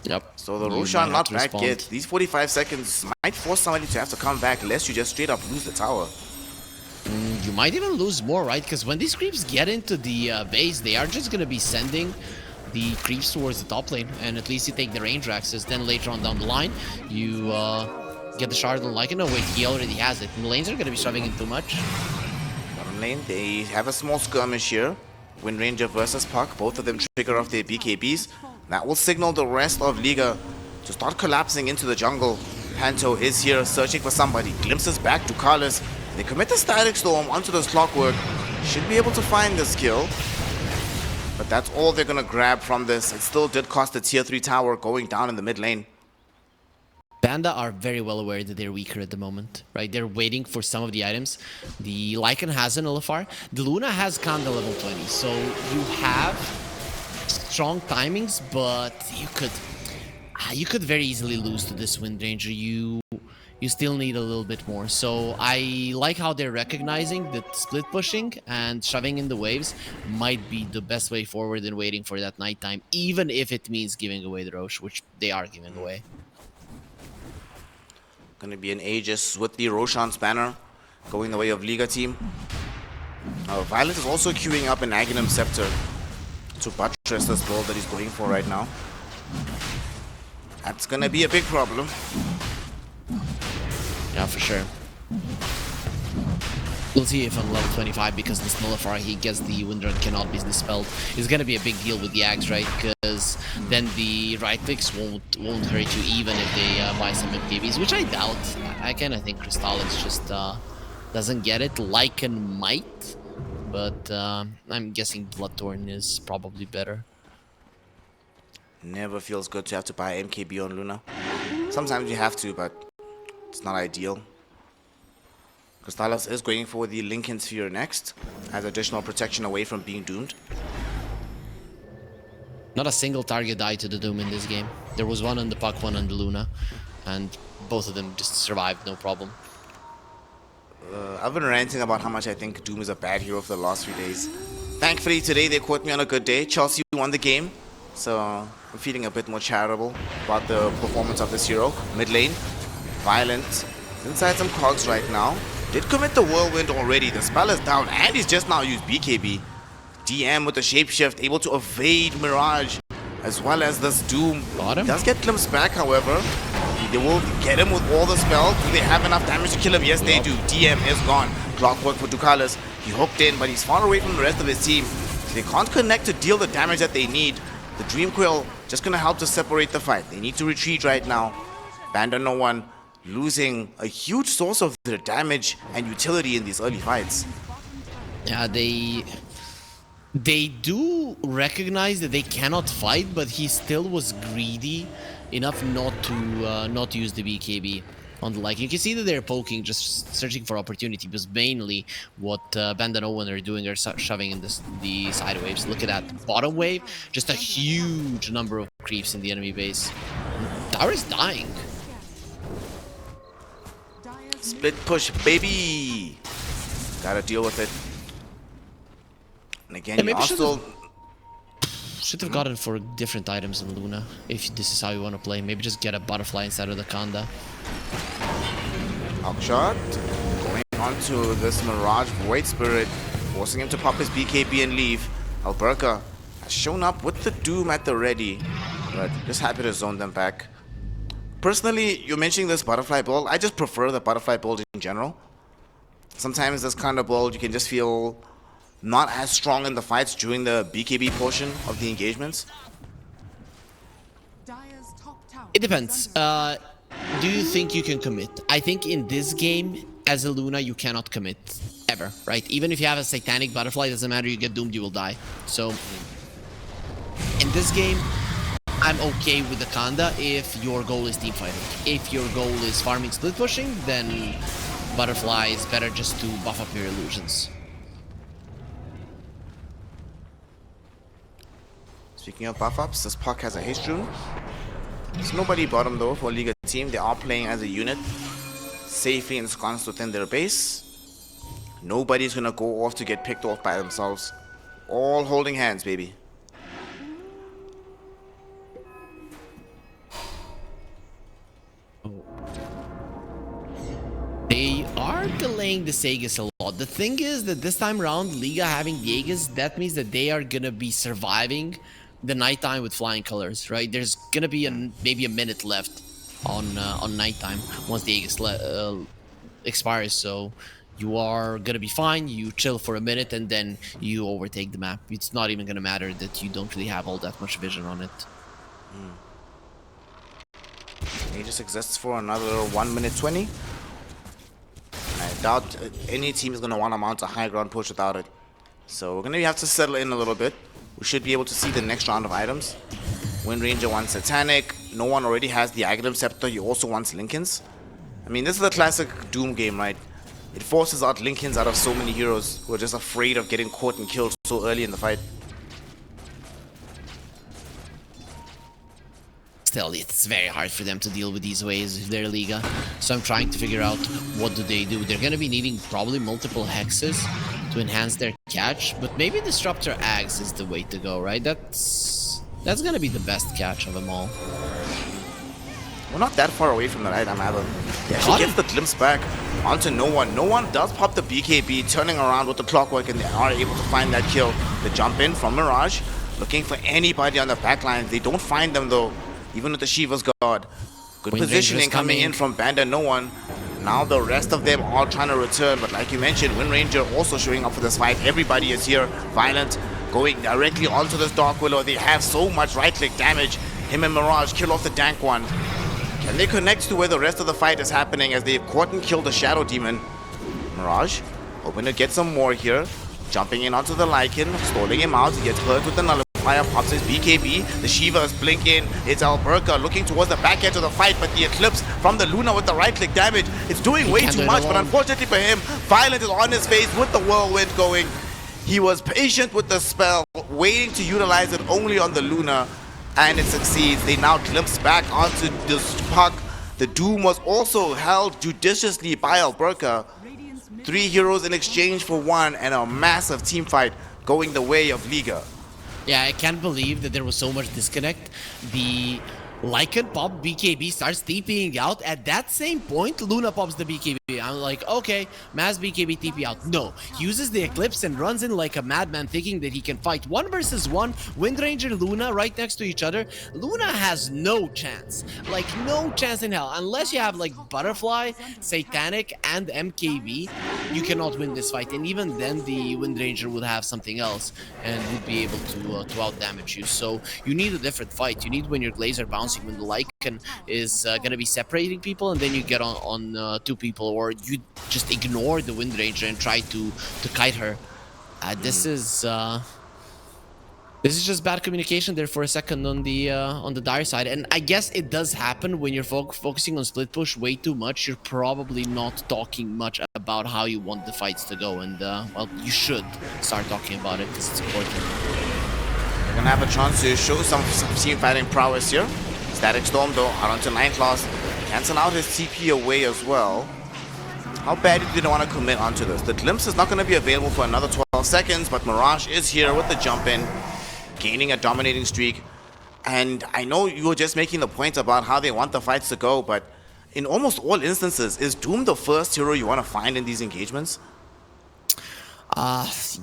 Yep. So the Roshan not back yet. These 45 seconds might force somebody to have to come back, lest you just straight up lose the tower. You might even lose more, right? Because when these creeps get into the base, they are just going to be sending the creeps towards the top lane. And at least you take the range access. Then later on down the line, you get the shard on Lycan. No, wait, he already has it. And the lanes are going to be shoving in too much. Bottom lane, they have a small skirmish here. Wind Ranger versus Puck. Both of them trigger off their BKBs. That will signal the rest of Liga to start collapsing into the jungle. Panto is here searching for somebody. Glimpses back to Carlos. They commit the Static Storm onto this Clockwork. Should be able to find this kill. But that's all they're going to grab from this. It still did cost the tier 3 tower going down in the mid lane. Banda are very well aware that they're weaker at the moment, right? They're waiting for some of the items. The Lycan has an Nullifier. The Luna has Kanda level 20. So you have strong timings, but you could very easily lose to this Wind Ranger. You still need a little bit more. So I like how they're recognizing that split pushing and shoving in the waves might be the best way forward than waiting for that nighttime, even if it means giving away the Roche, which they are giving away. Gonna be an Aegis with the Roshan's banner going the way of Liga team. Violet is also queuing up an Aghanim Scepter to buttress this build that he's going for right now. That's gonna be a big problem. Yeah, for sure. We'll see if on level 25, because this Nullifier, he gets the Windrun cannot be dispelled. It's gonna be a big deal with the Axe, right? Because then the right clicks won't hurt you even if they buy some MKBs, which I doubt. I kind of think Crystallis just doesn't get it. Lycan might, but I'm guessing Bloodthorn is probably better. Never feels good to have to buy MKB on Luna. Sometimes you have to, but it's not ideal. Crystallis is going for the Lincoln Sphere next, as additional protection away from being doomed. Not a single target died to the Doom in this game. There was one on the Puck, one on the Luna, and both of them just survived, no problem. I've been ranting about how much I think Doom is a bad hero for the last few days. Thankfully today they caught me on a good day. Chelsea won the game, so I'm feeling a bit more charitable about the performance of this hero. Mid lane, Violent, inside some cogs right now. Did commit the Whirlwind already. The spell is down and he's just now used BKB. DM with the Shapeshift, able to evade Mirage as well as this Doom. Got him. Does get glimpsed back, however. They will get him with all the spell. Do they have enough damage to kill him? Yes, they do. DM is gone. Clockwork for Ducalis. He hooked in, but he's far away from the rest of his team. So they can't connect to deal the damage that they need. The Dream Quill just gonna help to separate the fight. They need to retreat right now. BandaNoone losing a huge source of their damage and utility in these early fights. Yeah, they do recognize that they cannot fight, but he still was greedy enough not to use the BKB on the like. You can see that they're poking, just searching for opportunity, because mainly what BandaNoone are doing are shoving in the side waves. Look at that bottom wave, just a huge number of creeps in the enemy base. Tower is dying. Split push, baby. Gotta deal with it. And again, you also should have gotten for different items in Luna, if this is how you want to play. Maybe just get a butterfly instead of the Kanda. Shot going onto this Mirage Void Spirit, forcing him to pop his BKB and leave. L1ga has shown up with the Doom at the ready, but just happy to zone them back. Personally, you're mentioning this butterfly build. I just prefer the butterfly build in general. Sometimes this kind of build, you can just feel not as strong in the fights during the BKB portion of the engagements. It depends. Do you think you can commit? I think in this game, as a Luna, you cannot commit. Ever, right? Even if you have a satanic butterfly, doesn't matter, you get doomed, you will die. So, in this game, I'm okay with the Kanda if your goal is team fighting. If your goal is farming split pushing, then butterfly is better just to buff up your illusions. Speaking of buff ups, this puck has a haste rune. There's nobody bottom though for Liga team. They are playing as a unit, safely ensconced within their base. Nobody's gonna go off to get picked off by themselves. All holding hands, baby. They are delaying the Sagas a lot. The thing is that this time around, Liga having the Aegis, that means that they are gonna be surviving the nighttime with flying colors, right? There's gonna be maybe a minute left on nighttime once the Aegis expires, so you are gonna be fine. You chill for a minute and then you overtake the map. It's not even gonna matter that you don't really have all that much vision on it. Aegis exists for another 1 minute 20. I doubt any team is going to want to mount a high ground push without it. So we're going to have to settle in a little bit. We should be able to see the next round of items. Wind Ranger wants Satanic. No one already has the Aghanim Scepter. He also wants Linken's. I mean, this is a classic Doom game, right? It forces out Linken's out of so many heroes who are just afraid of getting caught and killed so early in the fight. Still, it's very hard for them to deal with these waves if they're Liga. So I'm trying to figure out what do they do. They're going to be needing probably multiple hexes to enhance their catch, but maybe Disruptor Axe is the way to go, right? That's going to be the best catch of them all. We're not that far away from the item either. He actually gets the glimpse back onto no one. No one does pop the BKB, turning around with the clockwork, and they are able to find that kill. The jump in from Mirage, looking for anybody on the backline. They don't find them though. Even with the Shiva's guard. Good positioning coming in from BandaNoone. Now the rest of them are trying to return, but like you mentioned, Wind Ranger also showing up for this fight. Everybody is here. Violent going directly onto this Dark Willow. They have so much right-click damage. Him and Mirage kill off the Dank one. Can they connect to where the rest of the fight is happening as they've caught and killed the Shadow Demon? Mirage hoping to get some more here. Jumping in onto the Lycan, stalling him out. He gets hurt with the Nullifier, pops his BKB. The Shiva is blinking. It's L1ga looking towards the back end of the fight, but the Eclipse from the Luna with the right-click damage. It's doing way too much, but unfortunately for him, Violent is on his face with the Whirlwind going. He was patient with the spell, waiting to utilize it only on the Luna, and it succeeds. They now glimpse back onto this puck. The Doom was also held judiciously by L1ga. 3 heroes in exchange for 1, and a massive team fight going the way of Liga. Yeah, I can't believe that there was so much disconnect. The Lycan pop BKB starts TPing out. At that same point, Luna pops the BKB I'm like, okay, Maz BKB TP out. No, he uses the Eclipse and runs in like a madman thinking that he can fight 1 versus 1, Windranger, Luna right next to each other. Luna has no chance, like no chance in hell. Unless you have like Butterfly, Satanic, and MKB, you cannot win this fight. And even then, the Windranger would have something else and would be able to out damage you. So you need a different fight. You need when your Glaze are bouncing, when the Lycan is going to be separating people, and then you get on 2 people, or you just ignore the Windranger and try to kite her. This is just bad communication there for a second on the Dire side, and I guess it does happen when you're focusing on split push way too much. You're probably not talking much about how you want the fights to go, and well, you should start talking about it because it's important. They're gonna have a chance to show some team fighting prowess here. Static Storm though, out onto 9 class, cancel out his TP away as well. How bad did they want to commit onto this? The Glimpse is not going to be available for another 12 seconds, but Mirage is here with the jump in, gaining a dominating streak. And I know you were just making the point about how they want the fights to go, but in almost all instances, is Doom the first hero you want to find in these engagements?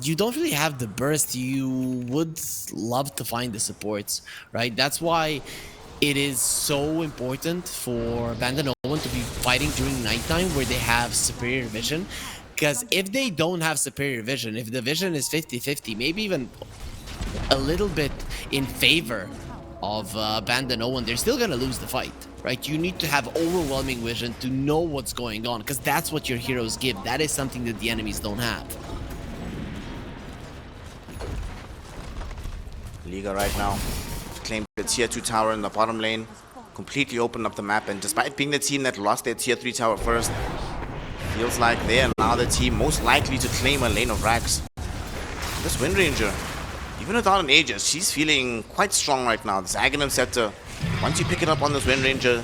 You don't really have the burst. You would love to find the supports, right? That's why it is so important for BandaNoone to be fighting during nighttime where they have superior vision. Because if they don't have superior vision, if the vision is 50-50, maybe even a little bit in favor of BandaNoone, they're still going to lose the fight, right? You need to have overwhelming vision to know what's going on, because that's what your heroes give. That is something that the enemies don't have. Liga right now claimed the tier 2 tower in the bottom lane, completely opened up the map, and despite being the team that lost their tier 3 tower first, feels like they are now the team most likely to claim a lane of Rags. This Windranger, even without an Aegis, she's feeling quite strong right now. This Aghanim Scepter, once you pick it up on this Windranger,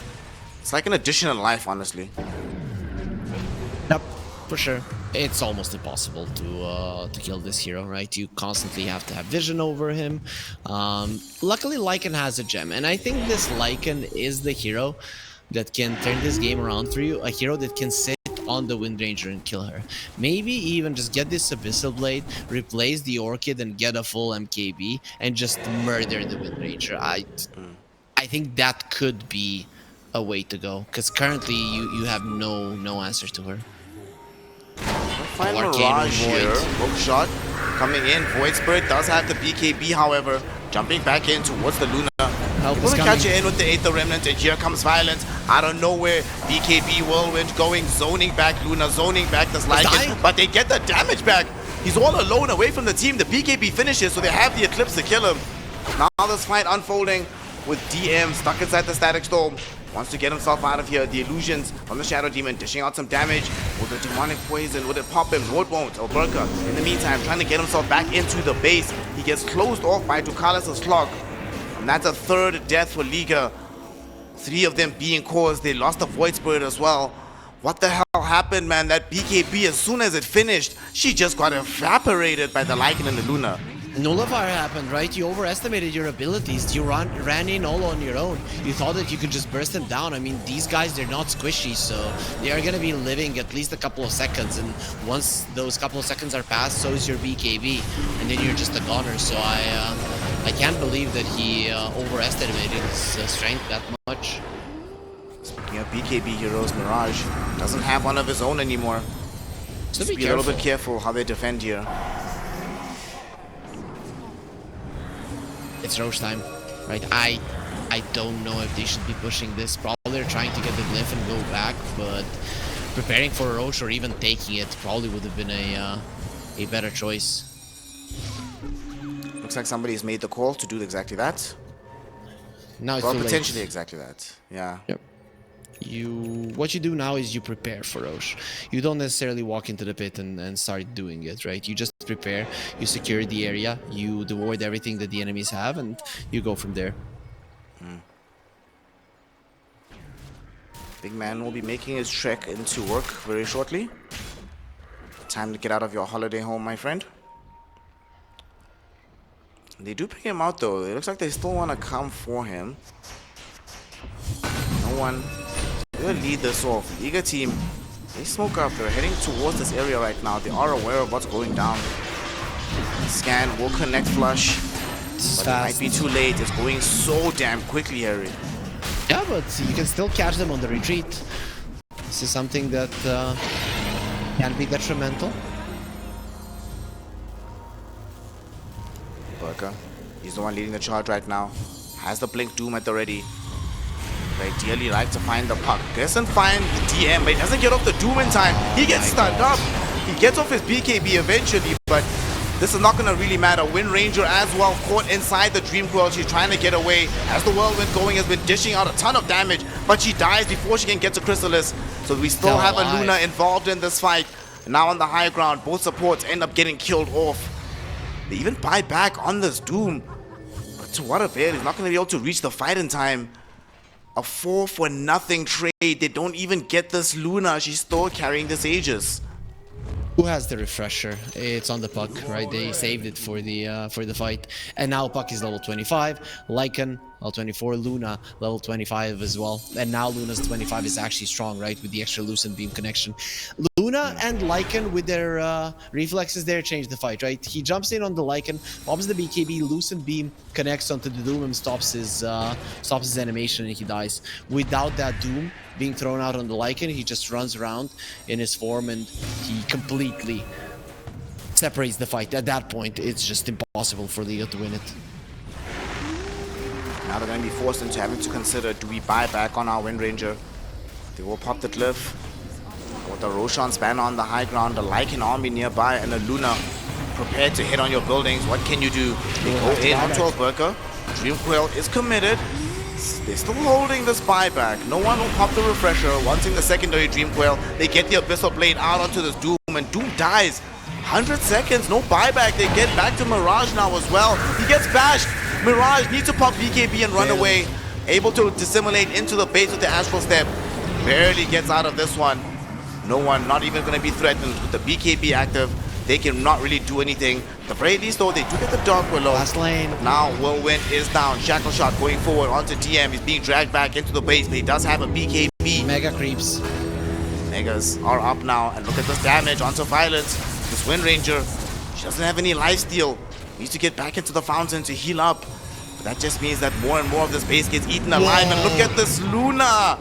it's like an additional life, honestly. Yep, for sure. It's almost impossible to kill this hero, right? You constantly have to have vision over him. Luckily, Lycan has a gem, and I think this Lycan is the hero that can turn this game around for you. A hero that can sit on the Windranger and kill her. Maybe even just get this Abyssal Blade, replace the Orchid, and get a full MKB, and just murder the Windranger. I think that could be a way to go, because currently you have no answers to her. Find Mirage here. Hook shot coming in. Void Spirit does have the BKB, however. Jumping back in towards the Luna. Will catch you in with the Aether Remnant, and here comes Violence. Out of nowhere, BKB Whirlwind going, zoning back Luna, zoning back this Lycan, but they get the damage back. He's all alone away from the team. The BKB finishes, so they have the Eclipse to kill him. Now this fight unfolding with DM stuck inside the Static Storm. Wants to get himself out of here. The illusions from the Shadow Demon dishing out some damage. Will the demonic poison, would it pop him? No, it won't. L1ga, in the meantime, trying to get himself back into the base. He gets closed off by Ducalis' Slog. And that's a third death for Liga. 3 of them being caused. They lost the Void Spirit as well. What the hell happened, man? That BKB, as soon as it finished, she just got evaporated by the Lycan and the Luna. Nullifier happened, right? You overestimated your abilities. You ran in all on your own. You thought that you could just burst them down. I mean, these guys, they're not squishy, so they are going to be living at least a couple of seconds. And once those couple of seconds are passed, so is your BKB. And then you're just a goner. So I can't believe that he overestimated his strength that much. Speaking of BKB heroes, Mirage doesn't have one of his own anymore. So be a little bit careful how they defend here. It's Roche time, right? I don't know if they should be pushing this. Probably they're trying to get the glyph and go back, but preparing for Roche or even taking it probably would have been a better choice. Looks like somebody's made the call to do exactly that. Now it's well, too potentially late. exactly that. Yeah. Yep. What you do now is you prepare for Roche. You don't necessarily walk into the pit and start doing it, right? You just prepare, you secure the area, you devoid everything that the enemies have, and you go from there. Big man will be making his trek into work very shortly. Time to get out of your holiday home, my friend. They do pick him out though. It looks like they still want to come for him. No one. We'll lead this off. Liga team They smoke up. They're heading towards this area right now. They are aware of what's going down. Scan will connect flush. But it might be too late. It's going so damn quickly, Harry. Yeah, but you can still catch them on the retreat. This is something that can be detrimental. Burka, he's the one leading the charge right now. Has the Blink Doom at the ready. They ideally like to find the puck. Doesn't find the DM, but he doesn't get off the Doom in time. He gets stunned up. He gets off his BKB eventually, but this is not going to really matter. Wind Ranger as well, caught inside the Dream Coil. She's trying to get away. As the Whirlwind going, has been dishing out a ton of damage, but she dies before she can get to Chrysalis. So we still have a Luna involved in this fight. Now on the high ground, both supports end up getting killed off. They even buy back on this Doom. But to what avail? He's not going to be able to reach the fight in time. A 4-for-nothing trade. They don't even get this Luna. She's still carrying this Aegis. Who has the refresher? It's on the puck, right? They saved it for the fight. And now puck is level 25. Lycan, level 24. Luna, level 25 as well. And now Luna's 25 is actually strong, right? With the extra Lucent Beam connection. Luna and Lycan with their reflexes there change the fight, right? He jumps in on the Lycan, pops the BKB, Lucent Beam connects onto the Doom and stops his animation and he dies. Without that Doom being thrown out on the Lycan, he just runs around in his form and he completely separates the fight. At that point, it's just impossible for Liga to win it. Now they're going to be forced into having to consider, do we buy back on our Wind Ranger? They will pop the Glyph. With the Roshan span on the high ground, the Lycan army nearby, and a Luna prepared to hit on your buildings. What can you do? They go in onto a Burka. Dream Coil is committed. They're still holding this buyback. No one will pop the refresher. Once in the secondary Dream Coil, they get the Abyssal Blade out onto this Doom, and Doom dies. 100 seconds, no buyback. They get back to Mirage now as well. He gets bashed. Mirage needs to pop BKB and run away. Able to dissimulate into the base with the Astral Step. Barely gets out of this one. No one, not even going to be threatened with the BKB active. They cannot really do anything. At the very least, though, they do get the Dark Willow. Last lane. Now Whirlwind is down. Shackle Shot going forward onto DM. He's being dragged back into the base, but he does have a BKB. Mega creeps. Megas are up now, and look at this damage onto Violence. This Wind Ranger, she doesn't have any lifesteal. Needs to get back into the fountain to heal up. But that just means that more and more of this base gets eaten alive. And look at this Luna!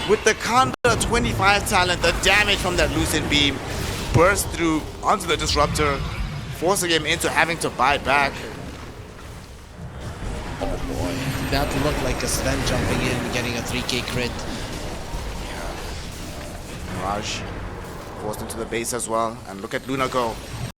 With the Kanda 25 talent, the damage from that Lucent Beam burst through onto the Disruptor, forcing him into having to buy back. Oh boy. That looked like a Sven jumping in, getting a 3k crit. Mirage forced into the base as well. And look at Luna go.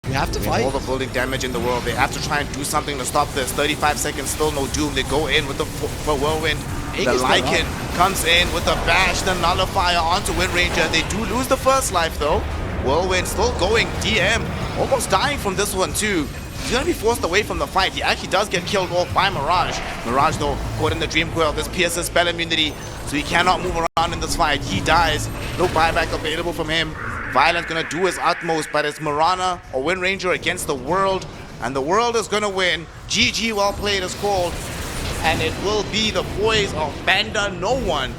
We have to With fight. all the building damage in the world, they have to try and do something to stop this. 35 seconds, still no Doom. They go in with the Whirlwind. The Lycan comes in with the bash, the nullifier onto Wind Ranger. They do lose the first life though. Whirlwind still going. DM almost dying from this one too. He's gonna be forced away from the fight. He actually does get killed off by Mirage. Mirage though caught in the Dream Coil. This pierces spell immunity, so he cannot move around in this fight. He dies. No buyback available from him. Violent gonna do his utmost, but it's Mirana or Wind Ranger against the world, and the world is gonna win. GG, well played is called. And it will be the boys of BandaNoone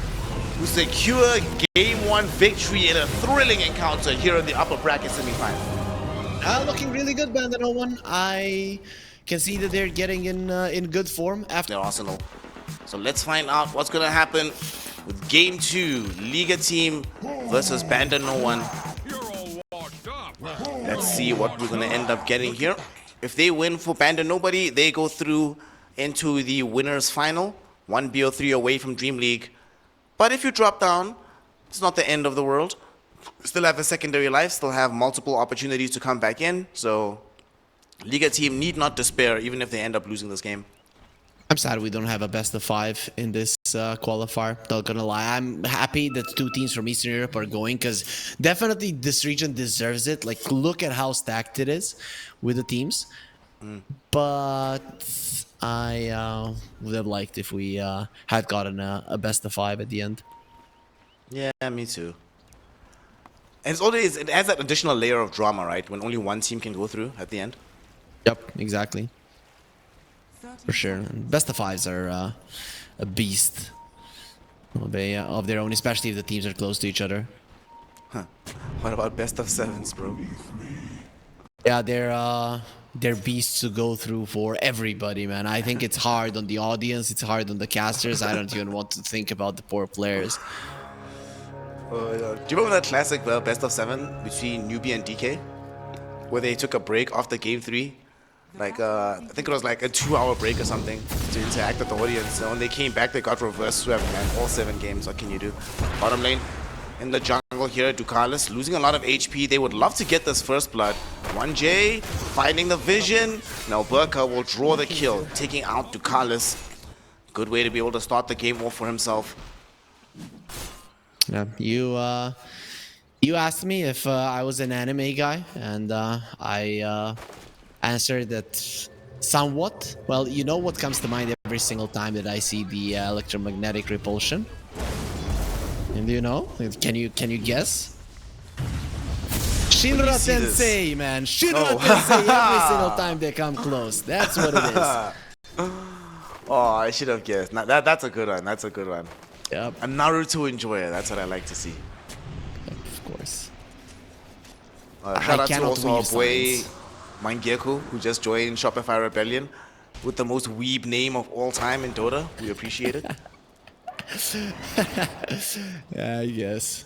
who secure Game 1 victory in a thrilling encounter here in the upper bracket semifinal. Looking really good, BandaNoone. I can see that they're getting in good form after their Arsenal. So let's find out what's going to happen with Game 2, Liga team versus BandaNoone. Let's see what we're going to end up getting here. If they win for BandaNobody, they go through into the winners final, 1 BO3 away from DreamLeague. But if you drop down, it's not the end of the world. Still have a secondary life, still have multiple opportunities to come back in. So Liga team need not despair even if they end up losing this game. I'm sad we don't have a best of 5 in this qualifier. Not gonna lie, I'm happy that 2 teams from Eastern Europe are going, because definitely this region deserves it. Like, look at how stacked it is with the teams. But I would have liked if we had gotten a best of 5 at the end. Yeah, me too. And it adds that additional layer of drama, right? When only one team can go through at the end. Yep, exactly. For sure. Best of 5s are a beast of their own, especially if the teams are close to each other. What about best of sevens, bro? Yeah, they're beasts to go through for everybody, man. I think it's hard on the audience, it's hard on the casters. I don't even want to think about the poor players. Yeah. Do you remember that classic best of seven between Newbie and DK, where they took a break after game 3? Like, I think it was like a 2-hour break or something to interact with the audience. And when they came back, they got reverse swept, man. All 7 games. What can you do? Bottom lane in the jungle here, Ducalis losing a lot of HP. They would love to get this first blood. 1J finding the vision. Now Burka will draw the kill, taking out Ducalis. Good way to be able to start the game off for himself. Yeah, you asked me if I was an anime guy, and I answered that somewhat. Well, you know what comes to mind every single time that I see the electromagnetic repulsion? And do you know? Can you guess? Shinra Tensei, man. Shinra Tensei every single time they come close. That's what it is. Oh, I should have guessed. That's a good one. That's a good one. Yep. A Naruto enjoyer. That's what I like to see. Of course. Shout out to cannot also our weave boy signs. Mangeku, who just joined Shopify Rebellion with the most weeb name of all time in Dota. We appreciate it. Yeah, I guess.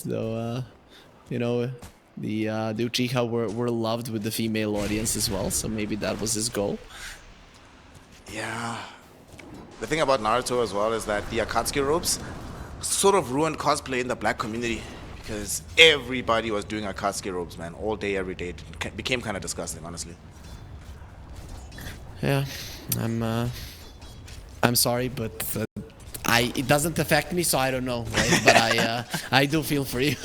Though, you know, the Uchiha were loved with the female audience as well, so maybe that was his goal. Yeah. The thing about Naruto as well is that the Akatsuki robes sort of ruined cosplay in the black community because everybody was doing Akatsuki robes, man, all day, every day. It became kind of disgusting, honestly. Yeah, I'm sorry, but it doesn't affect me, so I don't know, right? But I do feel for you.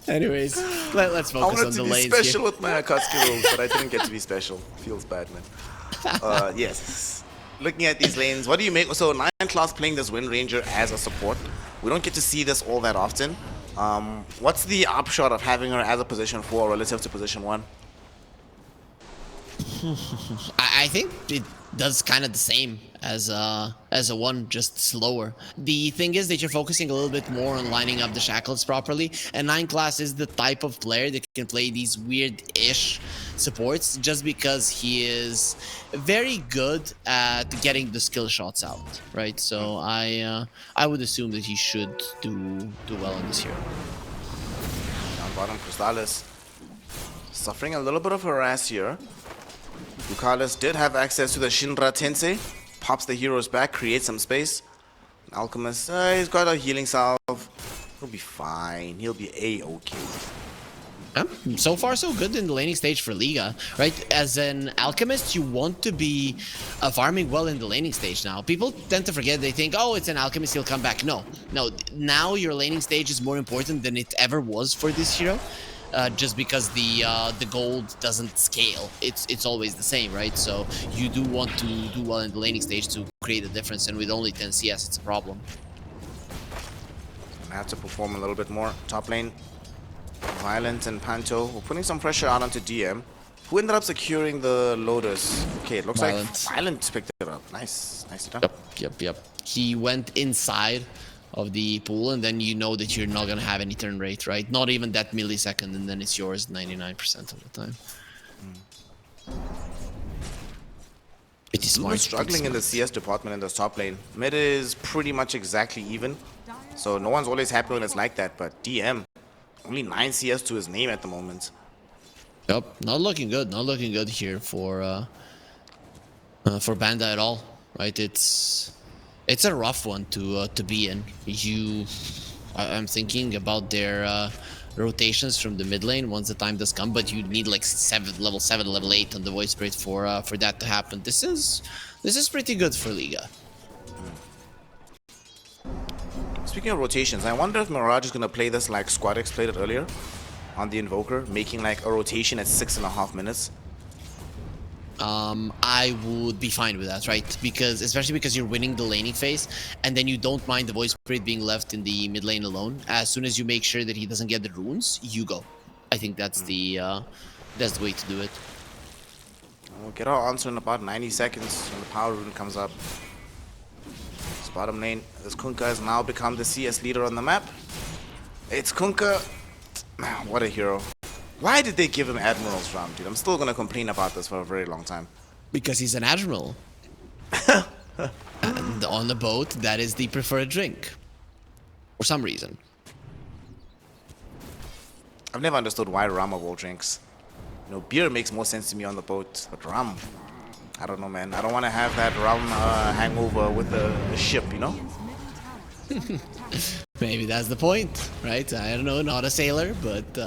Anyways, let's focus on the lanes. I wanted to be special here. with my Akatsuki robes, but I didn't get to be special. Feels bad, man. Yes. Looking at these lanes, what do you make? So 9 class playing this Wind Ranger as a support. We don't get to see this all that often. What's the upshot of having her as a position 4 relative to position 1? I think it does kind of the same as a 1, just slower. The thing is that you're focusing a little bit more on lining up the shackles properly, and 9 class is the type of player that can play these weird-ish supports just because he is very good at getting the skill shots out, right? So I would assume that he should do well on this hero. Down bottom, Crystallis suffering a little bit of harass here. Ducalis did have access to the Shinra Tensei. Pops the heroes back, creates some space. Alchemist, he's got a healing salve. He'll be fine. He'll be A-okay. So far, so good in the laning stage for Liga, right? As an alchemist, you want to be farming well in the laning stage now. People tend to forget, they think, oh, it's an alchemist, he'll come back. No, now your laning stage is more important than it ever was for this hero. Just because the gold doesn't scale, it's always the same, right? So you do want to do well in the laning stage to create a difference, and with only 10 CS, it's a problem. Gonna have to perform a little bit more. Top lane, Violent and Panto. We're putting some pressure out onto DM, who ended up securing the Lotus. Okay, it looks Violent. like Violent picked it up. Nice done. Yep. He went inside of the pool, and then you know that you're not gonna have any turn rate, right? Not even that millisecond, and then it's yours 99% of the time. It is smart. We're struggling in the CS department in the top lane. Mid is pretty much exactly even, so no one's always happy when it's like that, but DM, only 9 CS to his name at the moment. Yep, not looking good here for Banda at all, right? It's a rough one to be in. I'm thinking about their rotations from the mid lane once the time does come, but you need like level 7, level 8 on the voice spirit for that to happen. This is pretty good for Liga. Speaking of rotations, I wonder if Mirage is gonna play this like Squadix played it earlier on the Invoker, making like a rotation at 6.5 minutes. I would be fine with that, right? Especially because you're winning the laning phase, and then you don't mind the voice spirit being left in the mid lane alone. As soon as you make sure that he doesn't get the runes, you go. I think that's the way to do it. We'll get our answer in about 90 seconds when the power rune comes up. This bottom lane, this Kunkka has now become the CS leader on the map. It's Kunkka. Man, what a hero. Why did they give him Admiral's Rum, dude? I'm still gonna complain about this for a very long time. Because he's an admiral. And on the boat, that is the preferred drink. For some reason. I've never understood why rum of all drinks. You know, beer makes more sense to me on the boat, but rum, I don't know, man. I don't want to have that rum hangover with the ship, you know? Maybe that's the point, right? I don't know, not a sailor, but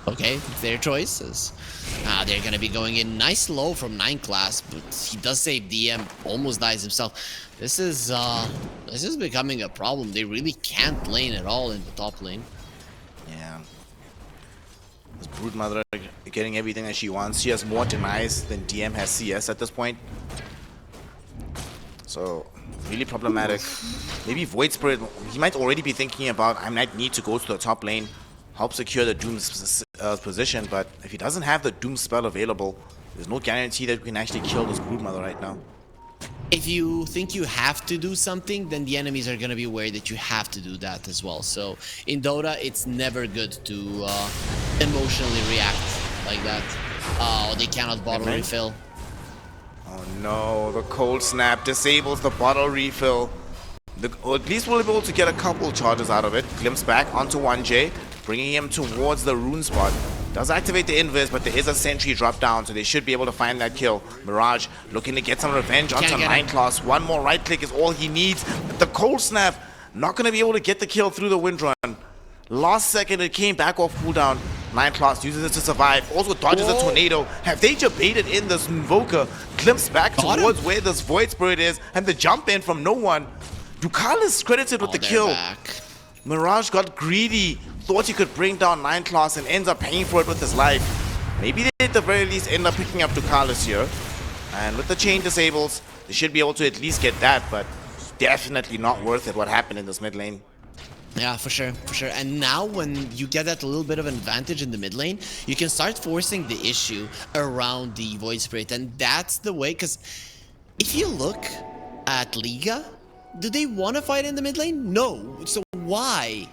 okay, it's their choices. They're gonna be going in nice low from 9 class, but he does save DM, almost dies himself. This is becoming a problem. They really can't lane at all in the top lane. Yeah. This Broodmother getting everything that she wants. She has more denies than DM has CS at this point. So, really problematic. Maybe Void Spirit, he might already be thinking about, I might need to go to the top lane, help secure the Doom's position, but if he doesn't have the Doom spell available, there's no guarantee that we can actually kill this Broodmother right now. If you think you have to do something, then the enemies are going to be aware that you have to do that as well. So in Dota, it's never good to emotionally react like that. Oh, they cannot bottle refill. Oh no, the cold snap disables the bottle refill. Or at least we'll be able to get a couple charges out of it. Glimpse back onto 1J, bringing him towards the rune spot. Does activate the invis, but there is a sentry drop down, so they should be able to find that kill. Mirage looking to get some revenge onto 9 class. One more right click is all he needs. But the cold snap, not going to be able to get the kill through the wind run. Last second, it came back off cooldown. 9 class uses it to survive. Also dodges a tornado. Have they debated in this Invoker? Glimpse back towards where this Void Spirit is, and the jump in from no one. Ducal is credited with the kill. Back. Mirage got greedy, thought he could bring down 9 class and ends up paying for it with his life. Maybe they at the very least end up picking up Ducalis here. And with the chain disables, they should be able to at least get that, but definitely not worth it what happened in this mid lane. Yeah, for sure, for sure. And now when you get that little bit of an advantage in the mid lane, you can start forcing the issue around the Void Spirit. And that's the way, because if you look at L1ga, do they want to fight in the mid lane? No. So why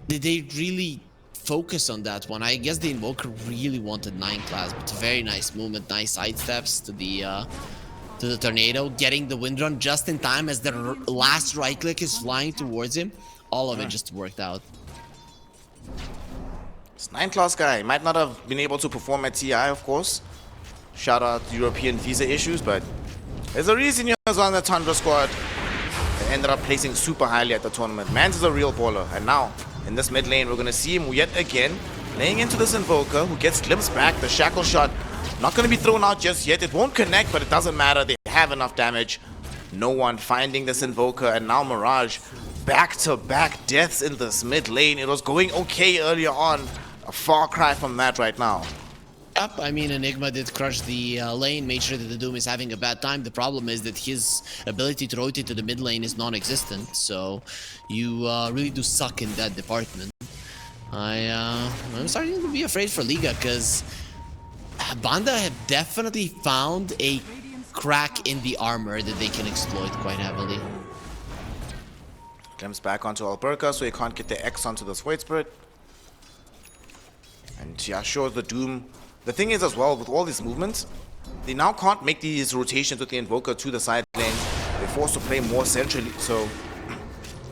did they really focus on that one? I guess the Invoker really wanted 9 class, but very nice movement, nice side steps to the tornado, getting the wind run just in time as the last right click is flying towards him. All of it just worked out. This 9 class guy might not have been able to perform at TI, of course. Shout out European visa issues, but there's a reason he was on the Tundra squad. They ended up placing super highly at the tournament. Mans is a real baller, and now in this mid lane, we're going to see him yet again laying into this Invoker who gets glimpsed back. The shackle shot not going to be thrown out just yet. It won't connect, but it doesn't matter. They have enough damage. No one finding this Invoker, and now Mirage. Back-to-back deaths in this mid lane. It was going okay earlier on. A far cry from that right now. Yep, I mean, Enigma did crush the lane, made sure that the Doom is having a bad time. The problem is that his ability to rotate to the mid lane is non-existent, so you really do suck in that department. I'm starting to be afraid for L1ga, because Banda have definitely found a crack in the armor that they can exploit quite heavily. Glimpse back onto L1ga, so he can't get the X onto this Void Spirit. And yeah, sure, the Doom. The thing is as well, with all these movements, they now can't make these rotations with the Invoker to the side lanes. They're forced to play more centrally, so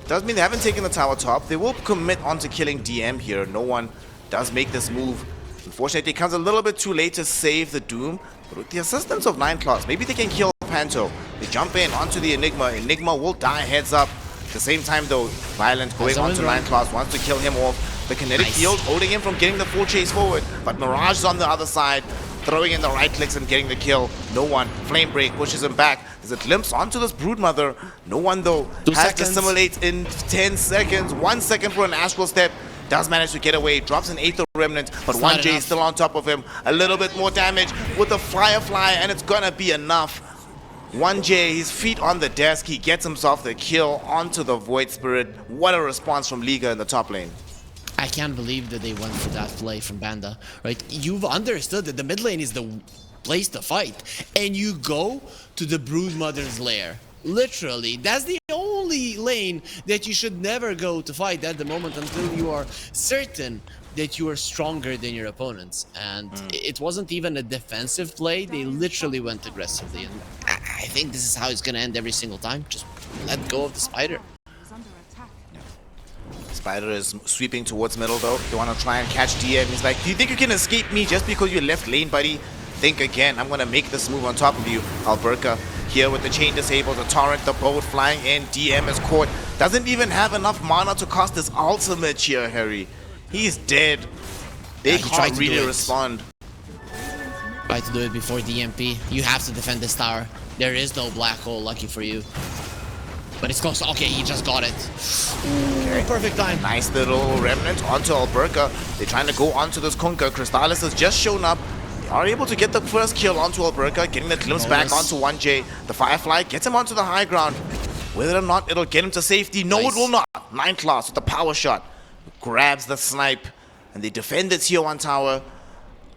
does mean they haven't taken the tower top. They will commit onto killing DM here. No one does make this move. Unfortunately, it comes a little bit too late to save the Doom. But with the assistance of 9 class, maybe they can kill Panto. They jump in onto the Enigma. Enigma will die heads up. At the same time though, Violent going on to 9 class, wants to kill him off. The kinetic field holding him from getting the full chase forward. But Mirage is on the other side, throwing in the right clicks and getting the kill. No one. Flame Break pushes him back. There's a glimpse onto this Broodmother. No one though has to assimilate in 10 seconds. 1 second for an Astral Step. Does manage to get away, drops an Aether Remnant, but 1J is still on top of him. A little bit more damage with the Firefly, and it's gonna be enough. 1J, his feet on the desk, he gets himself the kill onto the Void Spirit. What a response from L1ga in the top lane. I can't believe that they went for that play from Banda, right? You've understood that the mid lane is the place to fight, and you go to the Broodmother's lair. Literally, that's the only lair lane that you should never go to fight at the moment until you are certain that you are stronger than your opponents. And it wasn't even a defensive play. They literally went aggressively. And I think this is how it's going to end every single time. Just let go of the spider. Spider is sweeping towards middle though. They want to try and catch DM. He's like, do you think you can escape me just because you left lane, buddy? Think again. I'm going to make this move on top of you. L1ga here with the chain disabled, the torrent, the boat flying in. DM is caught. Doesn't even have enough mana to cast his ultimate here, Harry. He's dead. They can't really respond. Try to do it before DMP. You have to defend this tower. There is no black hole, lucky for you. But it's close. Okay, he just got it. Ooh, okay. Perfect time. Nice little remnant onto L1ga. They're trying to go onto this Kunka. Crystallis has just shown up. They are able to get the first kill onto L1ga, getting the glimpse back onto 1J. The Firefly gets him onto the high ground. Whether or not it'll get him to safety, no, it will not. 9 class with the power shot. Grabs the snipe. And they defend the tier 1 tower.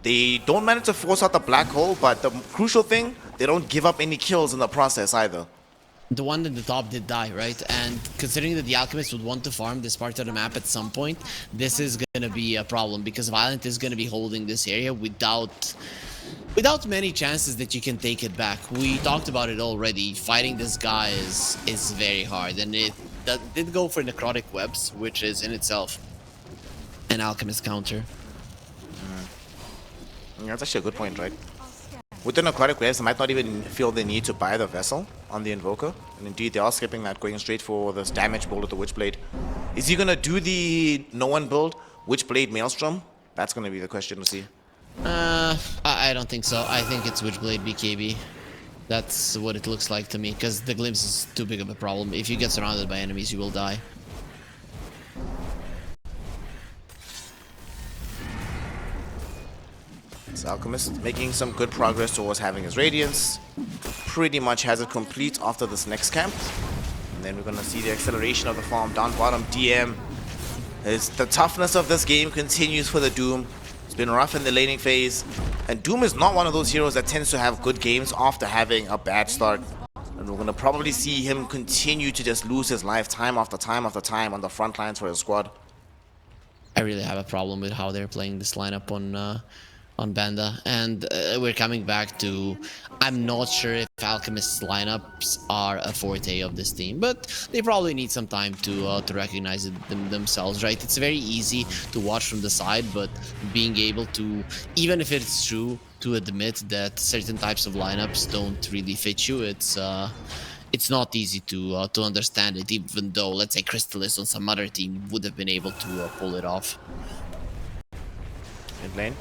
They don't manage to force out the black hole, but the crucial thing, they don't give up any kills in the process either. The one at the top did die, right? And considering that the Alchemist would want to farm this part of the map at some point, this is going to be a problem because Violent is going to be holding this area without many chances that you can take it back. We talked about it already. Fighting this guy is very hard, and it did go for necrotic webs, which is in itself an Alchemist counter. Yeah, that's actually a good point, right? With the necrotic waves, they might not even feel the need to buy the vessel on the Invoker. And indeed, they are skipping that, going straight for this damage build with the Witchblade. Is he going to do the no one build, Witchblade Maelstrom? That's going to be the question to see. I don't think so. I think it's Witchblade BKB. That's what it looks like to me, because the glimpse is too big of a problem. If you get surrounded by enemies, you will die. Alchemist making some good progress towards having his Radiance. Pretty much has it complete after this next camp. And then we're going to see the acceleration of the farm down bottom. DM. The toughness of this game continues for the Doom. It's been rough in the laning phase. And Doom is not one of those heroes that tends to have good games after having a bad start. And we're going to probably see him continue to just lose his life time after time after time on the front lines for his squad. I really have a problem with how they're playing this lineup on Banda, and we're coming back to, I'm not sure if Alchemist's lineups are a forte of this team, but they probably need some time to recognize it themselves, right? It's very easy to watch from the side, but being able to, even if it's true, to admit that certain types of lineups don't really fit you, it's not easy to understand it, even though, let's say, Crystallis on some other team would have been able to pull it off. Mid lane,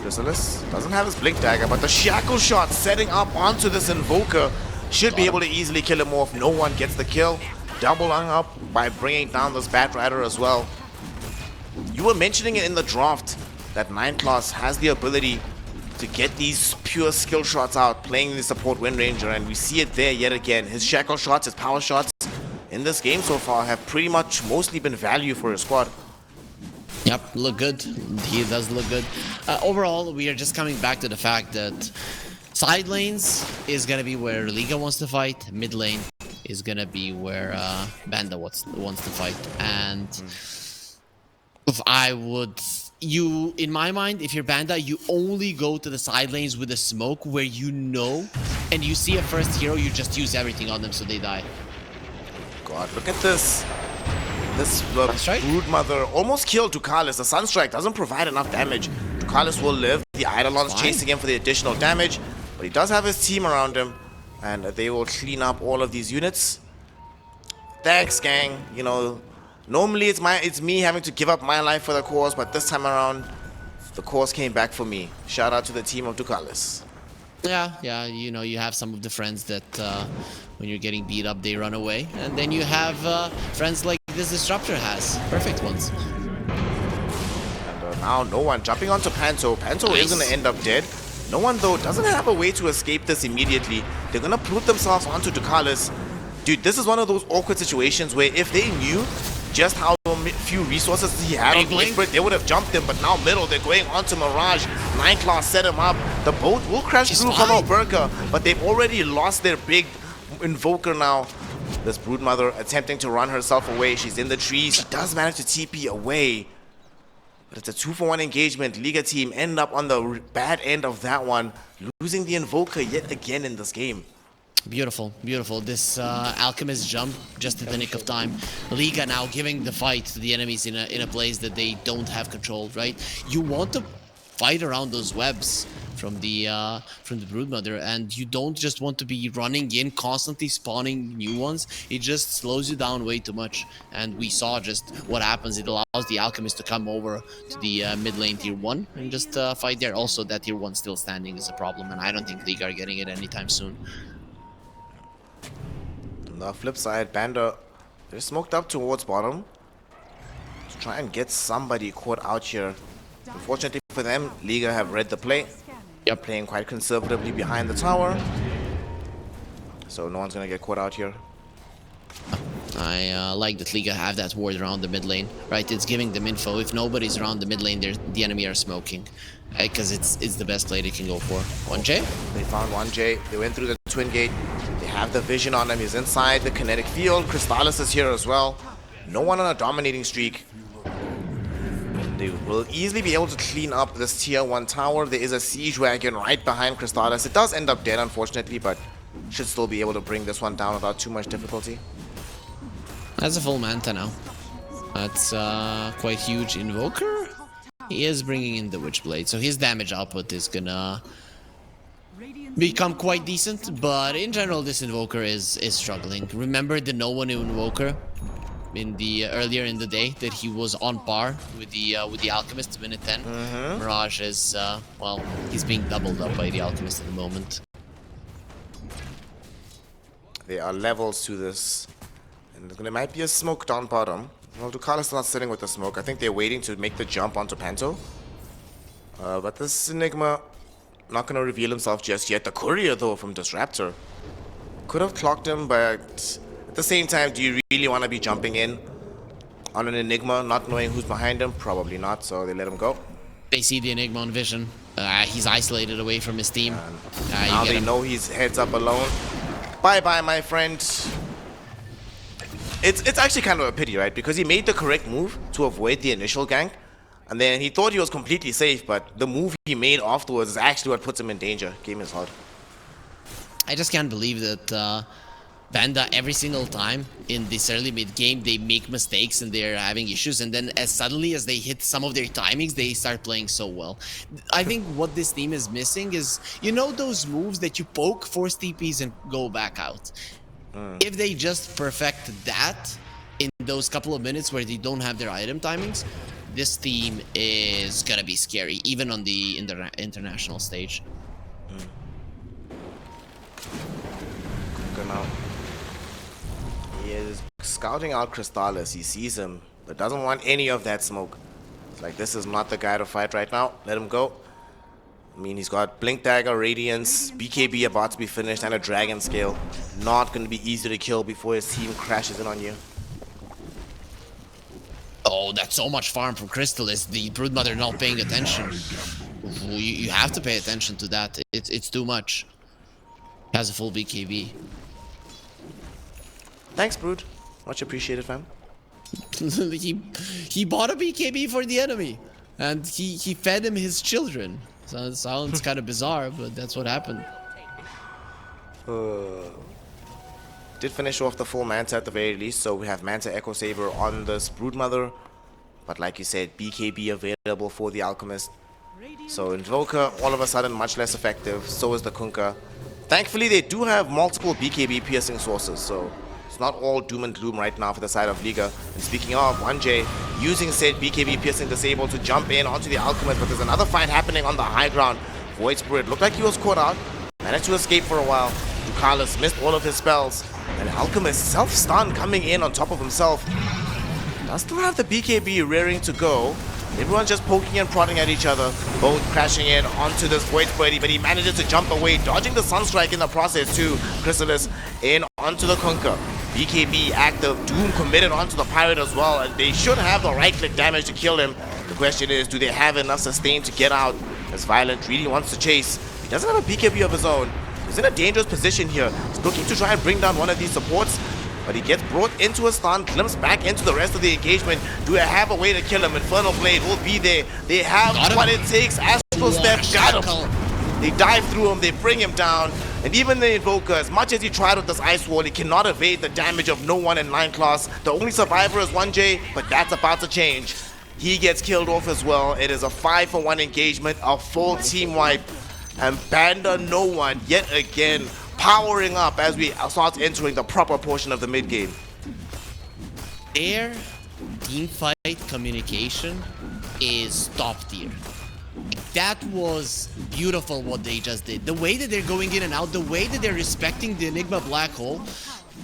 Crystallis doesn't have his Blink Dagger, but the Shackle Shot setting up onto this Invoker should be able to easily kill him off. No one gets the kill. Doubling up by bringing down this Bat Rider as well. You were mentioning it in the draft that 9 class has the ability to get these pure skill shots out, playing the support Wind Ranger, and we see it there yet again. His Shackle Shots, his power shots in this game so far have pretty much mostly been value for his squad. Yep, look good. He does look good. Overall, we are just coming back to the fact that side lanes is going to be where Liga wants to fight. Mid lane is going to be where Banda wants to fight. And if I would... in my mind, if you're Banda, you only go to the side lanes with a smoke where you know, and you see a first hero, you just use everything on them so they die. God, look at this. This Broodmother almost killed Ducalis. The Sunstrike doesn't provide enough damage. Ducalis will live. The Eidolon's chasing him for the additional damage, but he does have his team around him, and they will clean up all of these units. Thanks, gang. You know, normally it's me having to give up my life for the cause, but this time around, the cause came back for me. Shout out to the team of Ducalis. Yeah, you know, you have some of the friends that when you're getting beat up, they run away. And then you have friends like this Disruptor has. Perfect ones. And now no one jumping onto Panto. Panto is going to end up dead. No one, though, doesn't have a way to escape this immediately. They're going to put themselves onto Ducalis. Dude, this is one of those awkward situations where if they knew just how few resources he had on Blink, they would have jumped him, but now middle, they're going onto Mirage. 9 class set him up. The boat will crash through from L1ga, but they've already lost their big Invoker now. This Broodmother attempting to run herself away. She's in the trees. She does manage to TP away. But it's a 2-for-1 engagement. Liga team end up on the bad end of that one, losing the Invoker yet again in this game. Beautiful, beautiful. This Alchemist jump just in the nick of time. Liga now giving the fight to the enemies in a place that they don't have control, right? You want to fight around those webs from the Broodmother, and you don't just want to be running in, constantly spawning new ones. It just slows you down way too much. And we saw just what happens. It allows the Alchemist to come over to the mid lane tier 1 and just fight there. Also, that tier 1 still standing is a problem, and I don't think Liga are getting it anytime soon. On the flip side, Banda, they're smoked up towards bottom. Let's try and get somebody caught out here. Unfortunately for them, Liga have read the play. Yep, playing quite conservatively behind the tower. So no one's gonna get caught out here. I like that Liga have that ward around the mid lane, right? It's giving them info. If nobody's around the mid lane, the enemy are smoking, because it's the best play they can go for. 1J? They found 1J. They went through the twin gate. They have the vision on him. He's inside the kinetic field. Crystallis is here as well. No one on a dominating streak. They will easily be able to clean up this tier 1 tower. There is a siege wagon right behind Crystallis. It does end up dead, unfortunately, but should still be able to bring this one down without too much difficulty. That's a full Manta now. That's quite huge. Invoker? He is bringing in the Witchblade, so his damage output is gonna become quite decent, but in general this Invoker is struggling. Remember the no one Invoker in the earlier in the day that he was on par with the Alchemist minute 10. Mirage is well, he's being doubled up by the Alchemist at the moment. There are levels to this, and there might be a smoke down bottom. Well, Ducala's not sitting with the smoke. I think they're waiting to make the jump onto Panto. But this Enigma not gonna reveal himself just yet. The courier though from Disruptor could have clocked him, but at the same time, do you really want to be jumping in on an Enigma, not knowing who's behind him? Probably not, so they let him go. They see the Enigma on vision. He's isolated away from his team. Now they know he's heads up alone. Bye-bye, my friend. It's actually kind of a pity, right? Because he made the correct move to avoid the initial gank. And then he thought he was completely safe, but the move he made afterwards is actually what puts him in danger. Game is hard. I just can't believe that Banda, every single time in this early mid game, they make mistakes and they're having issues, and then as suddenly as they hit some of their timings, they start playing so well. I think what this team is missing is, you know, those moves that you poke, force TPs, and go back out. If they just perfect that in those couple of minutes where they don't have their item timings, this team is gonna be scary, even on the international stage. Good now. He is scouting out Crystallis. He sees him, but doesn't want any of that smoke. It's like, this is not the guy to fight right now. Let him go. I mean, he's got Blink Dagger, Radiance, BKB about to be finished, and a Dragon Scale. Not going to be easy to kill before his team crashes in on you. Oh, that's so much farm from Crystallis. The Broodmother not paying attention. You have to pay attention to that. It's too much. Has a full BKB. Thanks, Brood. Much appreciated, fam. he bought a BKB for the enemy, and he fed him his children. So it sounds kind of bizarre, but that's what happened. Did finish off the full Manta at the very least, so we have Manta Echo Saber on this Broodmother. But like you said, BKB available for the Alchemist. So Invoker, all of a sudden, much less effective. So is the Kunkka. Thankfully, they do have multiple BKB piercing sources, so it's not all doom and gloom right now for the side of Liga. And speaking of, 1J using said BKB piercing disable to jump in onto the Alchemist, but there's another fight happening on the high ground. Void Spirit looked like he was caught out, managed to escape for a while. Ducala's missed all of his spells, and Alchemist self-stun coming in on top of himself. Does still have the BKB rearing to go. Everyone's just poking and prodding at each other, both crashing in onto this Void Spirit, but he manages to jump away, dodging the Sunstrike in the process too. Crystallis in onto the Kunkka. BKB active, Doom committed onto the Pirate as well, and they should have the right-click damage to kill him. The question is, do they have enough sustain to get out? As Violent really wants to chase. He doesn't have a BKB of his own. He's in a dangerous position here. He's looking to try and bring down one of these supports. But he gets brought into a stun, glimpsed back into the rest of the engagement. Do they have a way to kill him? Infernal Blade will be there. They have what it takes. Astral Step got him. They dive through him, they bring him down. And even the Invoker, as much as he tried with this Ice Wall, he cannot evade the damage of no one in 9 class. The only survivor is L1ga, but that's about to change. He gets killed off as well. It is a 5-for-1 engagement, a full team wipe. And BandaNoone yet again powering up as we start entering the proper portion of the mid game. Their team fight communication is top tier. That was beautiful what they just did. The way that they're going in and out, the way that they're respecting the Enigma black hole,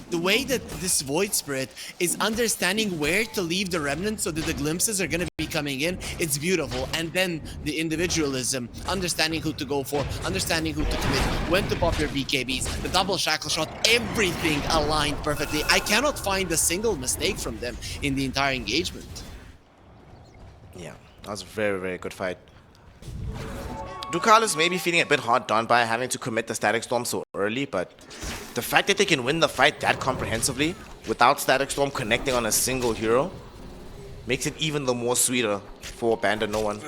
the way that this Void Spirit is understanding where to leave the remnants so that the glimpses are going to be coming in, it's beautiful. And then the individualism, understanding who to go for, understanding who to commit, when to pop your BKBs, the double shackle shot, everything aligned perfectly. I cannot find a single mistake from them in the entire engagement. Yeah, that was a very, very good fight. Ducalis may be feeling a bit hard done by having to commit the Static Storm so early, but the fact that they can win the fight that comprehensively without Static Storm connecting on a single hero makes it even the more sweeter for BandaNoone.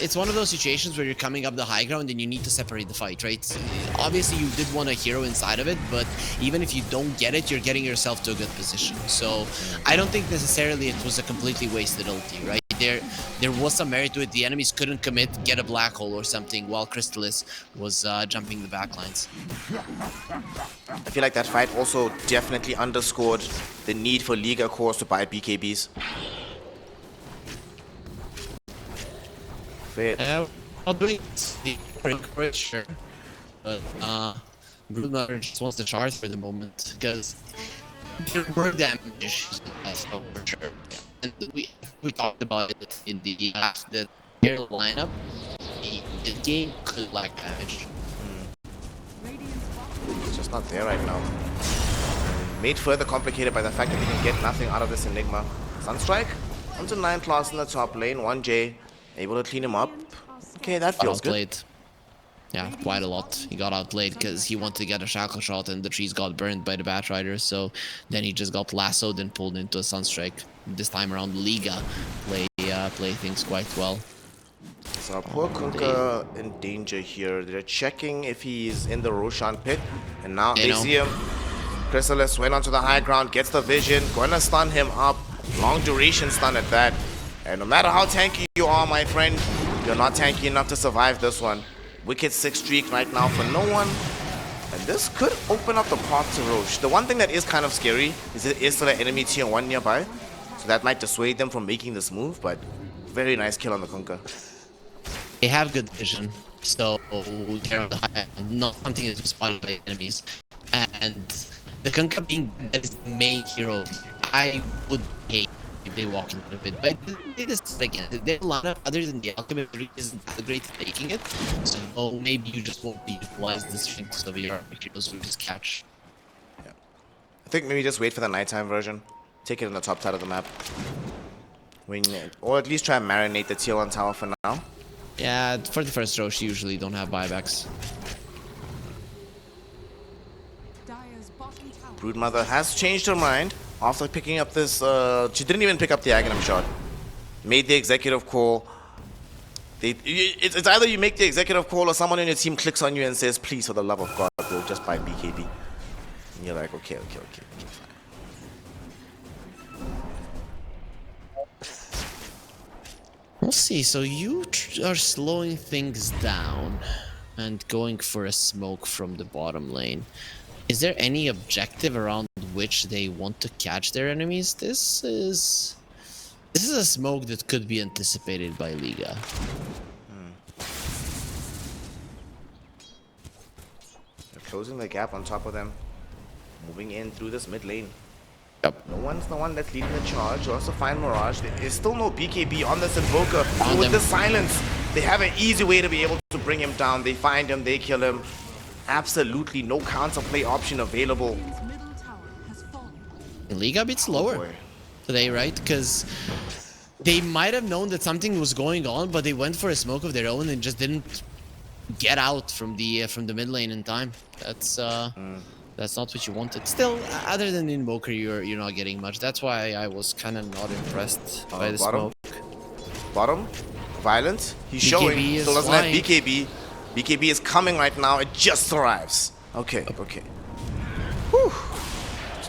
It's one of those situations where you're coming up the high ground and you need to separate the fight, right? Obviously, you did want a hero inside of it, but even if you don't get it, you're getting yourself to a good position. So I don't think necessarily it was a completely wasted ulti, right? There was some merit to it. The enemies couldn't commit, get a black hole or something, while Crystallis was jumping the backlines. I feel like that fight also definitely underscored the need for Liga cores to buy BKBs. I'll do it the sure, but Broodmother just wants to charge for the moment because there were damage issues for sure. And we talked about it in the last that their lineup, the game could lack damage. It's just not there right now. Made further complicated by the fact that they can get nothing out of this Enigma. Sunstrike onto 9 class in the top lane. L1ga able to clean him up. Okay, that feels good. Yeah, quite a lot. He got outplayed because he wanted to get a shackle shot and the trees got burned by the Bat Riders. So then he just got lassoed and pulled into a Sunstrike. This time around, Liga play things quite well. So poor Kunka in danger here. They're checking if he's in the Roshan pit. And now they see him. Crystallis went onto the high ground, gets the vision, gonna stun him up. Long duration stun at that. And no matter how tanky you are, my friend, you're not tanky enough to survive this one. Wicked 6 streak right now for no one. And this could open up the path to Roche. The one thing that is kind of scary is it is still an enemy tier 1 nearby. So that might dissuade them from making this move, but very nice kill on the Kunka. They have good vision, so they're not something that's spotted by enemies. And the Kunka being that is the main hero, I would hate if they walk into it. But it is again, their lineup other than the Alchemist isn't that great at taking it. So maybe you just won't utilize the strengths of your heroes with this catch. Yeah. I think maybe just wait for the nighttime version. Take it on the top side of the map. Or at least try and marinate the tier 1 tower for now. Yeah, for the first Roche, you usually don't have buybacks. Broodmother has changed her mind after picking up this. She didn't even pick up the Aghanim shot. Made the executive call. It's either you make the executive call or someone on your team clicks on you and says, please, for the love of God, bro, just buy BKB. And you're like, okay, fine. We'll see. So you are slowing things down and going for a smoke from the bottom lane. Is there any objective around which they want to catch their enemies? This is a smoke that could be anticipated by Liga. They're closing the gap on top of them. Moving in through this mid lane. Yep. No one's the one that's leading the charge. They also find Mirage. There's still no BKB on this Invoker. With the silence, they have an easy way to be able to bring him down. They find him, they kill him. Absolutely no counterplay option available. Liga a bit slower today, right? Because they might have known that something was going on, but they went for a smoke of their own and just didn't get out from the mid lane in time. That's That's not what you wanted. Still, other than Invoker, you're not getting much. That's why I was kind of not impressed by the bottom. smoke. Bottom, Violent. He's BKB showing. is Still doesn't flying. have BKB. BKB is coming right now. It just arrives. Okay, okay. Whew.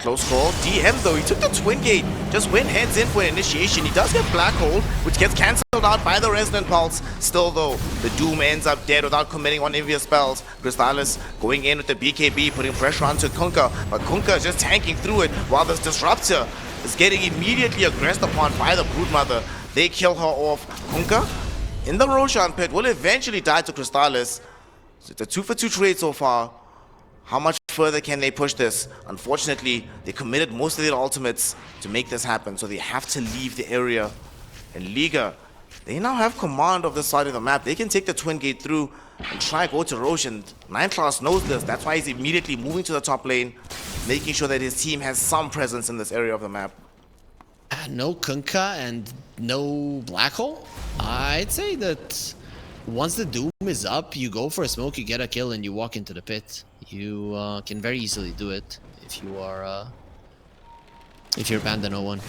Close call. DM though, he took the twin gate. Just went heads in for initiation. He does get Black Hole, which gets cancelled out by the Resonant Pulse. Still though, the Doom ends up dead without committing one envious spells. Crystallis going in with the BKB, putting pressure onto Kunkka, but Kunkka is just tanking through it while this Disruptor is getting immediately aggressed upon by the Broodmother. They kill her off. Kunkka in the Roshan pit will eventually die to Crystallis. So it's a 2-for-2 trade so far. How much further can they push this? Unfortunately, they committed most of their ultimates to make this happen, so they have to leave the area. And Liga, they now have command of this side of the map. They can take the twin gate through and try go to Roshan. 9class knows this. That's why he's immediately moving to the top lane, making sure that his team has some presence in this area of the map. No Kunkka and no Black Hole? I'd say that once the Doom is up, you go for a smoke, you get a kill, and you walk into the pit. You can very easily do it if you are if you're BandaNoone.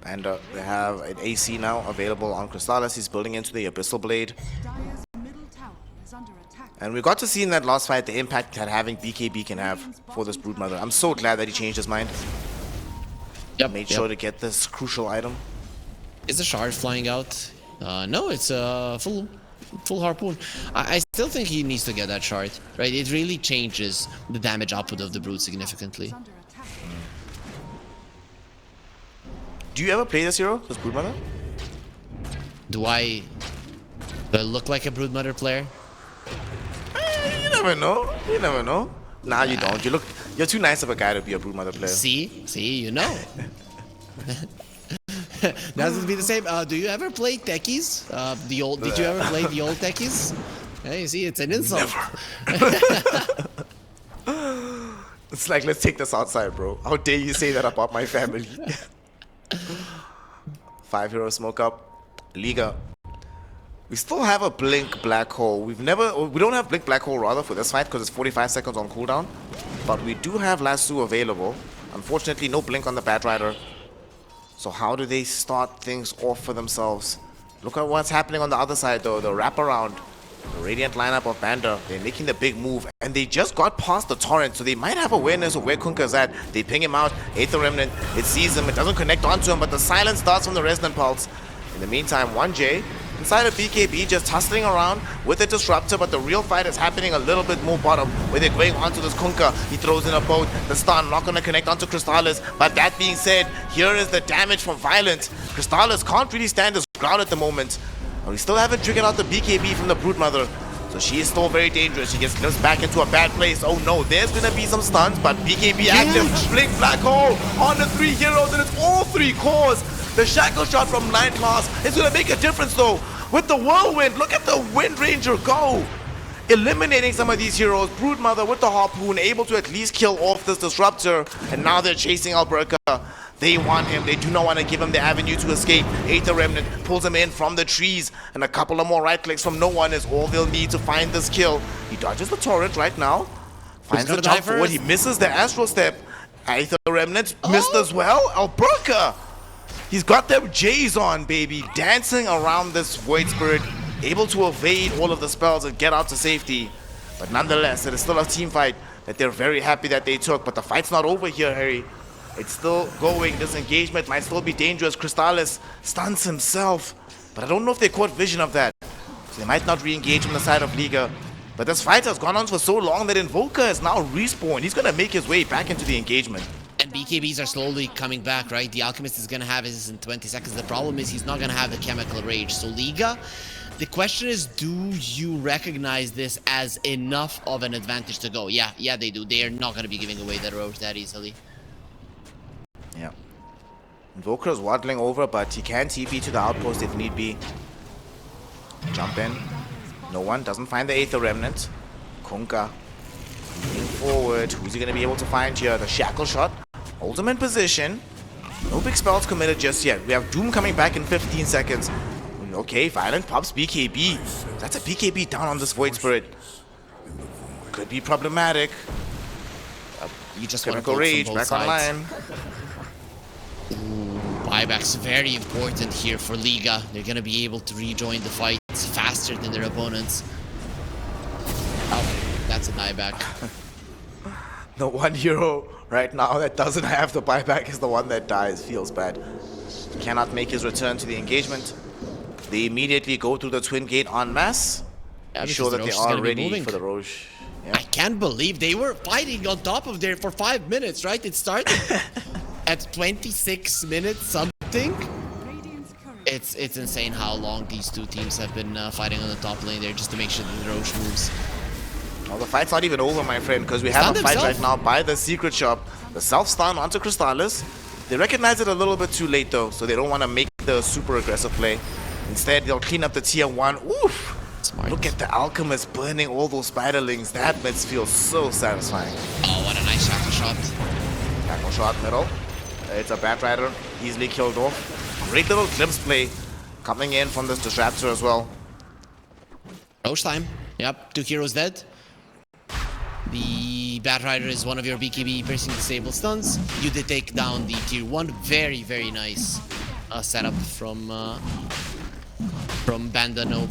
And they have an AC now available on Crystallis. He's building into the Abyssal Blade. And we got to see in that last fight the impact that having BKB can have for this Broodmother. I'm so glad that he changed his mind. Made sure to get this crucial item. Is the shard flying out? No, it's a full harpoon. I still think he needs to get that shard, right? It really changes the damage output of the Brood significantly. Do you ever play this hero, this Broodmother? Do I look like a Broodmother player? You never know. You never know. Nah, you don't. You're too nice of a guy to be a Broodmother player. See, you know. That would be the same. Do you ever play techies? Did you ever play the old techies? Yeah, you see, it's an insult. Never. It's like, let's take this outside, bro. How dare you say that about my family? 5 hero smoke up. Liga. We still have a Blink Black Hole. We don't have Blink Black Hole rather for this fight because it's 45 seconds on cooldown. But we do have Lasso available. Unfortunately, no Blink on the Batrider. So how do they start things off for themselves? Look at what's happening on the other side though. The wraparound. The Radiant lineup of Banda. They're making the big move. And they just got past the Torrent. So they might have awareness of where Kunkka's at. They ping him out. Aether Remnant. It sees him. It doesn't connect onto him. But the silence starts from the Resonant Pulse. In the meantime, 1J inside of BKB just hustling around with the Disruptor, but the real fight is happening a little bit more bottom, where they're going onto this Kunkka. He throws in a boat, the stun not going to connect onto Crystallis, but that being said, here is the damage from Violent. Crystallis can't really stand his ground at the moment, and we still haven't triggered out the BKB from the Broodmother, so she is still very dangerous. She gets slipped back into a bad place. Oh no, there's going to be some stuns, but BKB active, Blink Black Hole on the 3 heroes, and it's all 3 cores. The shackle shot from 9class is going to make a difference though. With the whirlwind, look at the Wind Ranger go. Eliminating some of these heroes. Broodmother with the harpoon, able to at least kill off this Disruptor. And now they're chasing L1ga. They want him. They do not want to give him the avenue to escape. Aether Remnant pulls him in from the trees. And a couple of more right clicks from no one is all they'll need to find this kill. He dodges the turret right now. Finds the jump forward. He misses the Astral Step. Aether Remnant missed as well. L1ga. He's got them J's on, baby, dancing around this Void Spirit, able to evade all of the spells and get out to safety. But nonetheless, it is still a team fight that they're very happy that they took. But the fight's not over here, Harry. It's still going. This engagement might still be dangerous. Crystallis stuns himself. But I don't know if they caught vision of that. So they might not re-engage from the side of Liga. But this fight has gone on for so long that Invoker is now respawned. He's going to make his way back into the engagement. And BKBs are slowly coming back, right? The Alchemist is going to have his in 20 seconds. The problem is he's not going to have the Chemical Rage. So Liga, the question is, do you recognize this as enough of an advantage to go? Yeah, they do. They are not going to be giving away their Roach that easily. Yeah. Invoker is waddling over, but he can TP to the outpost if need be. Jump in. No one. Doesn't find the Aether Remnant. Kunkka moving forward. Who's he going to be able to find here? The Shackle Shot. Holds him in position. No big spells committed just yet. We have Doom coming back in 15 seconds. Okay, Violent pops BKB. That's a BKB down on this Void Spirit. Could be problematic. You just want to Chemical go Rage from both back sides. online. Buyback's very important here for Liga. They're going to be able to rejoin the fight faster than their opponents. Oh, that's a buyback. The one hero right now that doesn't have the buyback is the one that dies. Feels bad. Cannot make his return to the engagement. They immediately go through the twin gate en masse. Yeah, Ensure that the they Roche is are gonna be ready moving. for the Roche. Yeah. I can't believe they were fighting on top of there for 5 minutes, right? It started at 26 minutes something. It's insane how long these two teams have been fighting on the top lane there just to make sure that the Roche moves. Well, the fight's not even over, my friend, because we have a fight right now by the secret shop. The self-stun onto Crystallis. They recognize it a little bit too late, though, so they don't want to make the super aggressive play. Instead, they'll clean up the tier 1. Oof! Smart. Look at the Alchemist burning all those spiderlings. That must feel so satisfying. Oh, what a nice shackle shot. Tackle shot middle. It's a Batrider. Easily killed off. Great little glimpse play coming in from this Disruptor as well. Roche time. Yep, 2 heroes dead. The Batrider is one of your BKB piercing disable stuns. You did take down the tier 1. Very, very nice setup from BandaNoone.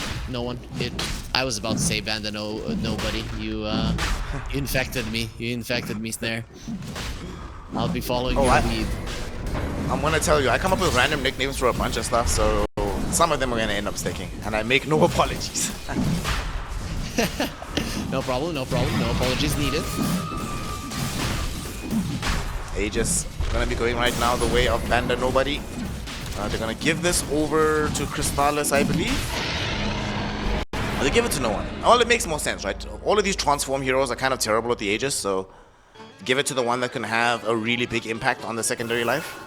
I was about to say nobody. You infected me. You infected me, Snare. I'll be following your lead. I'm gonna tell you, I come up with random nicknames for a bunch of stuff, so some of them are gonna end up sticking, and I make no apologies. No problem, no problem. No apologies needed. Aegis gonna be going right now the way of BandaNobody. They're gonna give this over to Crystallis, I believe. Or they give it to no one. Well, it makes more sense, right? All of these transform heroes are kind of terrible at the Aegis, so give it to the one that can have a really big impact on the secondary life.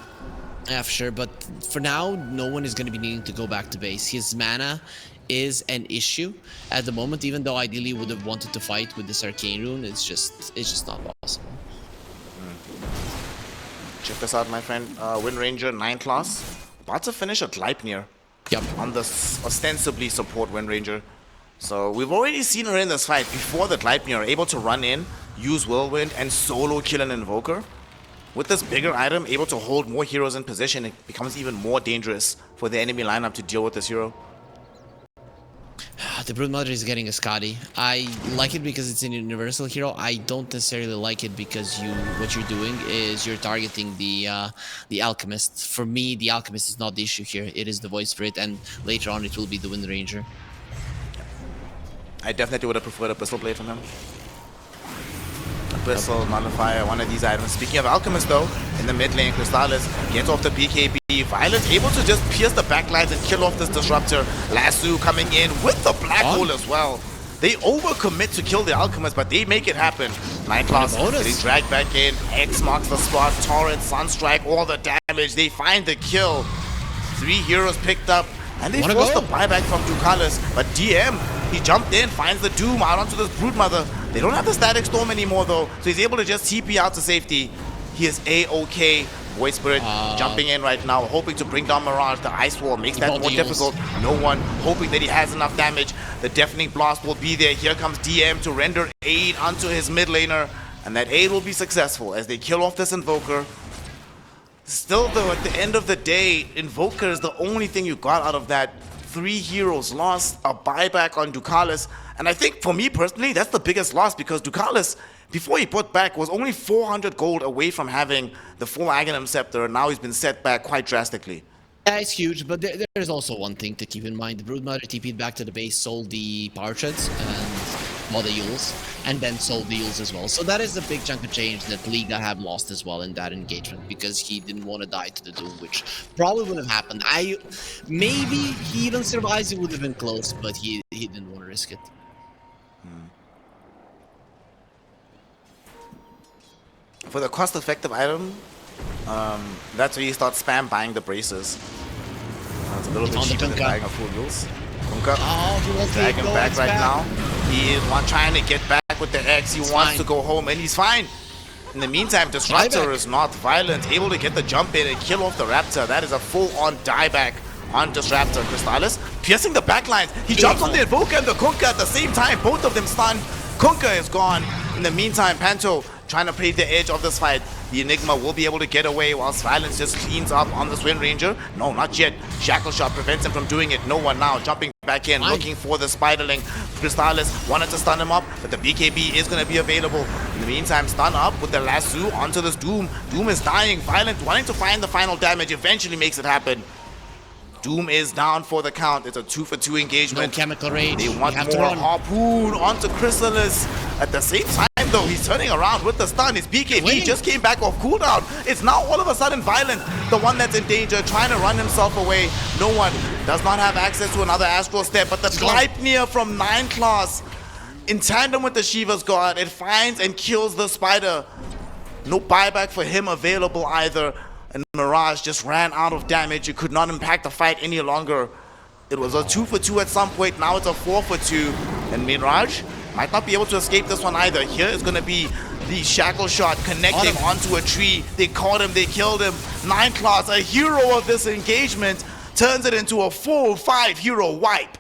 Yeah, for sure. But for now, no one is going to be needing to go back to base. His mana is an issue at the moment, even though ideally he would have wanted to fight with this Arcane Rune. It's just not possible. Check this out, my friend. Wind Ranger 9 class. About to finish a Gleipnir. Yep. On the ostensibly support Wind Ranger. So we've already seen her in this fight before the Gleipnir, able to run in, use Whirlwind, and solo kill an Invoker. With this bigger item, able to hold more heroes in position, it becomes even more dangerous for the enemy lineup to deal with this hero. The Broodmother is getting a Scotty. I like it because it's a universal hero. I don't necessarily like it because what you're doing is you're targeting the Alchemist. For me, the Alchemist is not the issue here. It is the Void Spirit, and later on it will be the Wind Ranger. I definitely would have preferred a Pistol Blade from him. Pistol, Nullifier, one of these items. Speaking of Alchemist though, in the mid lane, Crystallis gets off the BKB. Violent able to just pierce the backlines and kill off this Disruptor. Lasso coming in with the Black Hole as well. They overcommit to kill the Alchemist, but they make it happen. Night Class getting dragged back in. X marks the spot. Torrent, Sunstrike, all the damage. They find the kill. 3 heroes picked up. And they force the buyback from Ducalis. But DM, he jumped in, finds the Doom out onto this Broodmother. They don't have the Static Storm anymore though, so he's able to just TP out to safety. He is A-OK. Void Spirit jumping in right now, hoping to bring down Mirage. The Ice Wall makes that more difficult. No one hoping that he has enough damage. The Deafening Blast will be there. Here comes DM to render aid onto his mid laner. And that aid will be successful as they kill off this Invoker. Still though, at the end of the day, Invoker is the only thing you got out of that. 3 heroes lost, a buyback on Ducalis. And I think for me personally, that's the biggest loss because Ducalis, before he put back, was only 400 gold away from having the full Aghanim Scepter. And now he's been set back quite drastically. Yeah, it's huge, but there's also one thing to keep in mind. The Broodmother TP'd back to the base, sold the Power Treads and the Yules, and then sold the Yules as well. So that is a big chunk of change that Liga have lost as well in that engagement because he didn't want to die to the Doom, which probably would have happened. Maybe he even survives, it would have been close, but he didn't want to risk it. For the cost-effective item, that's where you start spam buying the braces. It's a little bit cheaper than buying a full Yules. Dragging back right now. He is trying to get back with the X. He wants to go home, and he's fine. In the meantime, Disruptor is not violent, able to get the jump in and kill off the Raptor. That is a full-on dieback on Disruptor. Crystallis piercing the backlines. He jumps on the Invoker and the Kunkka at the same time. Both of them stunned. Kunkka is gone. In the meantime, Panto trying to play the edge of this fight. The Enigma will be able to get away while Silence just cleans up on this Wind Ranger. No, not yet. Shackle Shot prevents him from doing it. No one now jumping back in, looking for the Spiderling. Crystallis wanted to stun him up, but the BKB is going to be available. In the meantime, stun up with the lasso onto this Doom. Doom is dying. Violent wanting to find the final damage, eventually makes it happen. Doom is down for the count. It's a 2-for-2 engagement. No chemical rage. They want more harpoon onto Crystallis. At the same time, though, he's turning around with the stun. His BKB just came back off cooldown. It's now all of a sudden Violent, the one that's in danger, trying to run himself away. No one does not have access to another Astral Step, but the Gleipnir from 9 Class, in tandem with the Shiva's Guard, it finds and kills the Spider. No buyback for him available either. And Mirage just ran out of damage. It could not impact the fight any longer. It was a 2-for-2 at some point. Now it's a 4-for-2. And Mirage might not be able to escape this one either. Here is going to be the Shackle Shot connecting onto a tree. They caught him. They killed him. 9 Class, a hero of this engagement, turns it into a full 5-hero wipe.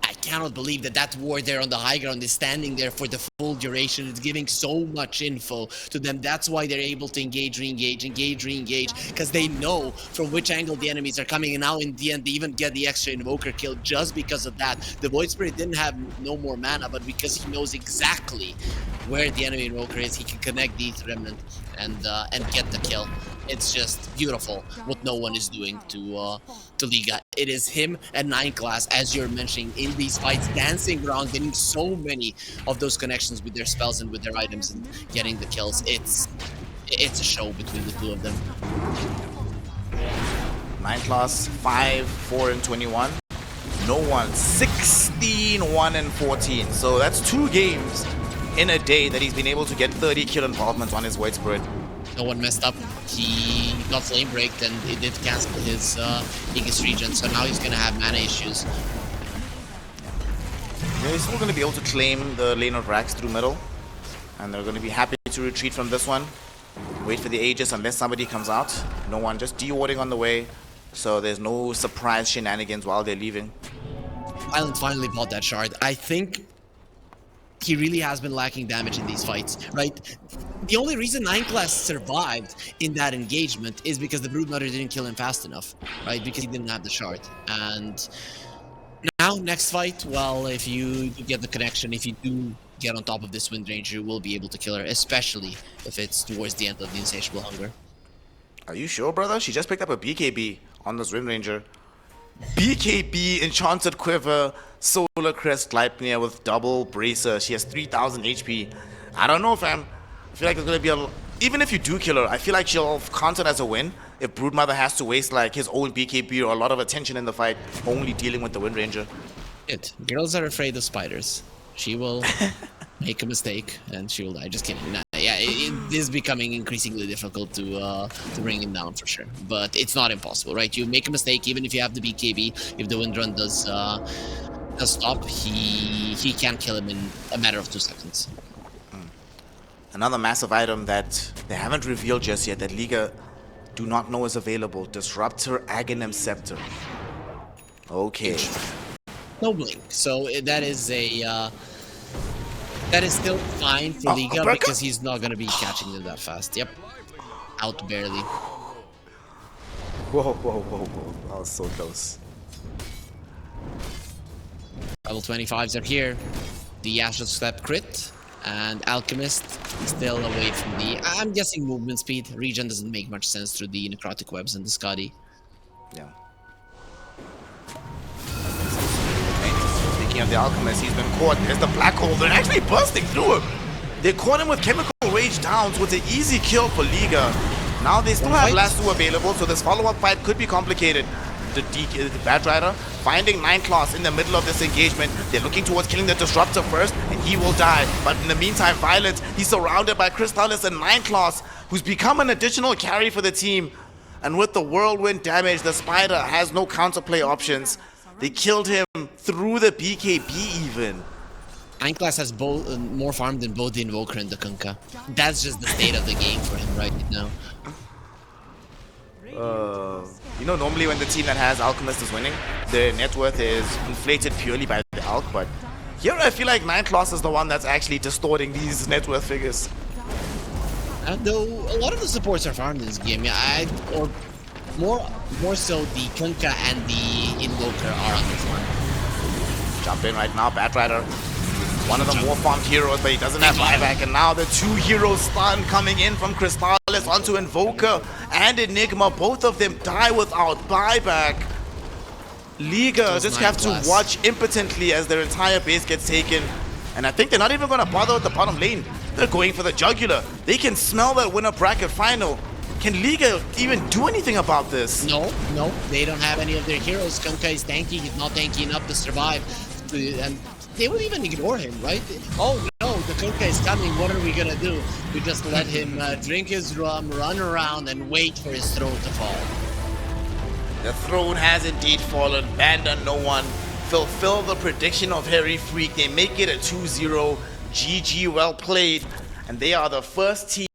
I cannot believe that that ward there on the high ground is standing there for the full duration. It's giving so much info to them. That's why they're able to engage, re-engage, engage, re-engage, because they know from which angle the enemies are coming, and now in the end they even get the extra Invoker kill just because of that. The Void Spirit didn't have no more mana, but because he knows exactly where the enemy Invoker is, he can connect the Remnant and get the kill. It's just beautiful what no one is doing to Liga. It is him and 9 Class, as you're mentioning, in these fights, dancing around, getting so many of those connections with their spells and with their items and getting the kills. It's a show between the two of them. 9 Class, 5, 4, and 21. No one, 16, 1, and 14. So that's 2 games in a day that he's been able to get 30 kill involvements on his Void Spirit. No one messed up. He got flame breaked and it did cancel his Aegis regen, so now he's gonna have mana issues. Yeah, he's still gonna be able to claim the lane of Rax through middle, and they're gonna be happy to retreat from this one. Wait for the Aegis unless somebody comes out. No one, just de-warding on the way, so there's no surprise shenanigans while they're leaving. Violent finally bought that shard. I think he really has been lacking damage in these fights, right? The only reason 9 Class survived in that engagement is because the Broodmother didn't kill him fast enough, right? Because he didn't have the shard. And now, next fight, well, if you get the connection, if you do get on top of this Wind Ranger, you will be able to kill her, especially if it's towards the end of the Insatiable Hunger. Are you sure, brother? She just picked up a BKB on this Wind Ranger. BKB, Enchanted Quiver, Solar Crest, Gleipnir with double Bracer. She has 3000 HP. I don't know, fam. I feel like it's going to be a... Even if you do kill her, I feel like she'll count it as a win if Broodmother has to waste like his own BKB or a lot of attention in the fight, only dealing with the Wind Ranger. Girls are afraid of spiders. She will make a mistake and she will die. Just kidding. Nah, yeah, it is becoming increasingly difficult to bring him down for sure. But it's not impossible, right? You make a mistake, even if you have the BKB. If the Wind Run does stop, he can kill him in a matter of 2 seconds. Another massive item that they haven't revealed just yet that Liga do not know is available. Disruptor Aghanim Scepter. Okay. No blink. So that is a that is still fine for Liga because he's not gonna be catching them that fast. Yep. Out barely. Whoa, whoa, whoa, whoa. That was so close. Level 25s are here. The Astral Step crit. And Alchemist still away from the... I'm guessing movement speed. Regen doesn't make much sense through the Necrotic Webs and the Scotty. Yeah. Speaking of the Alchemist, he's been caught. There's the Black Hole. They're actually bursting through him. They caught him with Chemical Rage Downs with an easy kill for Liga. Now they still have Lasso available, so this follow-up fight could be complicated. The Bad Rider finding 9 Claws in the middle of this engagement. They're looking towards killing the Disruptor first, and he will die. But in the meantime, Violent, he's surrounded by Crystallis and 9 Claws, who's become an additional carry for the team. And with the Whirlwind damage, the Spider has no counterplay options. They killed him through the BKB even. 9 Class has both more farm than both the Invoker and the Kunkka. That's just the state of the game for him right now. You know, normally when the team that has Alchemist is winning, their net worth is inflated purely by the Alch, but here I feel like Ninth Loss is the one that's actually distorting these net worth figures. Though a lot of the supports are farmed in this game, yeah, or more so the Kunkka and the Invoker are on this one. Jump in right now, Batrider. One of the more farmed heroes, but he doesn't have buyback. And now the two heroes stun coming in from Crystallis onto Invoker and Enigma. Both of them die without buyback. Liga just have to watch impotently as their entire base gets taken. And I think they're not even going to bother with the bottom lane. They're going for the jugular. They can smell that winner bracket final. Can Liga even do anything about this? No, they don't have any of their heroes. Kunkka is tanky, he's not tanky enough to survive. And they will even ignore him, right? Oh no, the Kunkka is coming, what are we gonna do? We just let him drink his rum, run around, and wait for his throne to fall. The throne has indeed fallen. BandaNoone fulfill the prediction of Harry Freak. They make it a 2-0. GG, well played. And they are the first team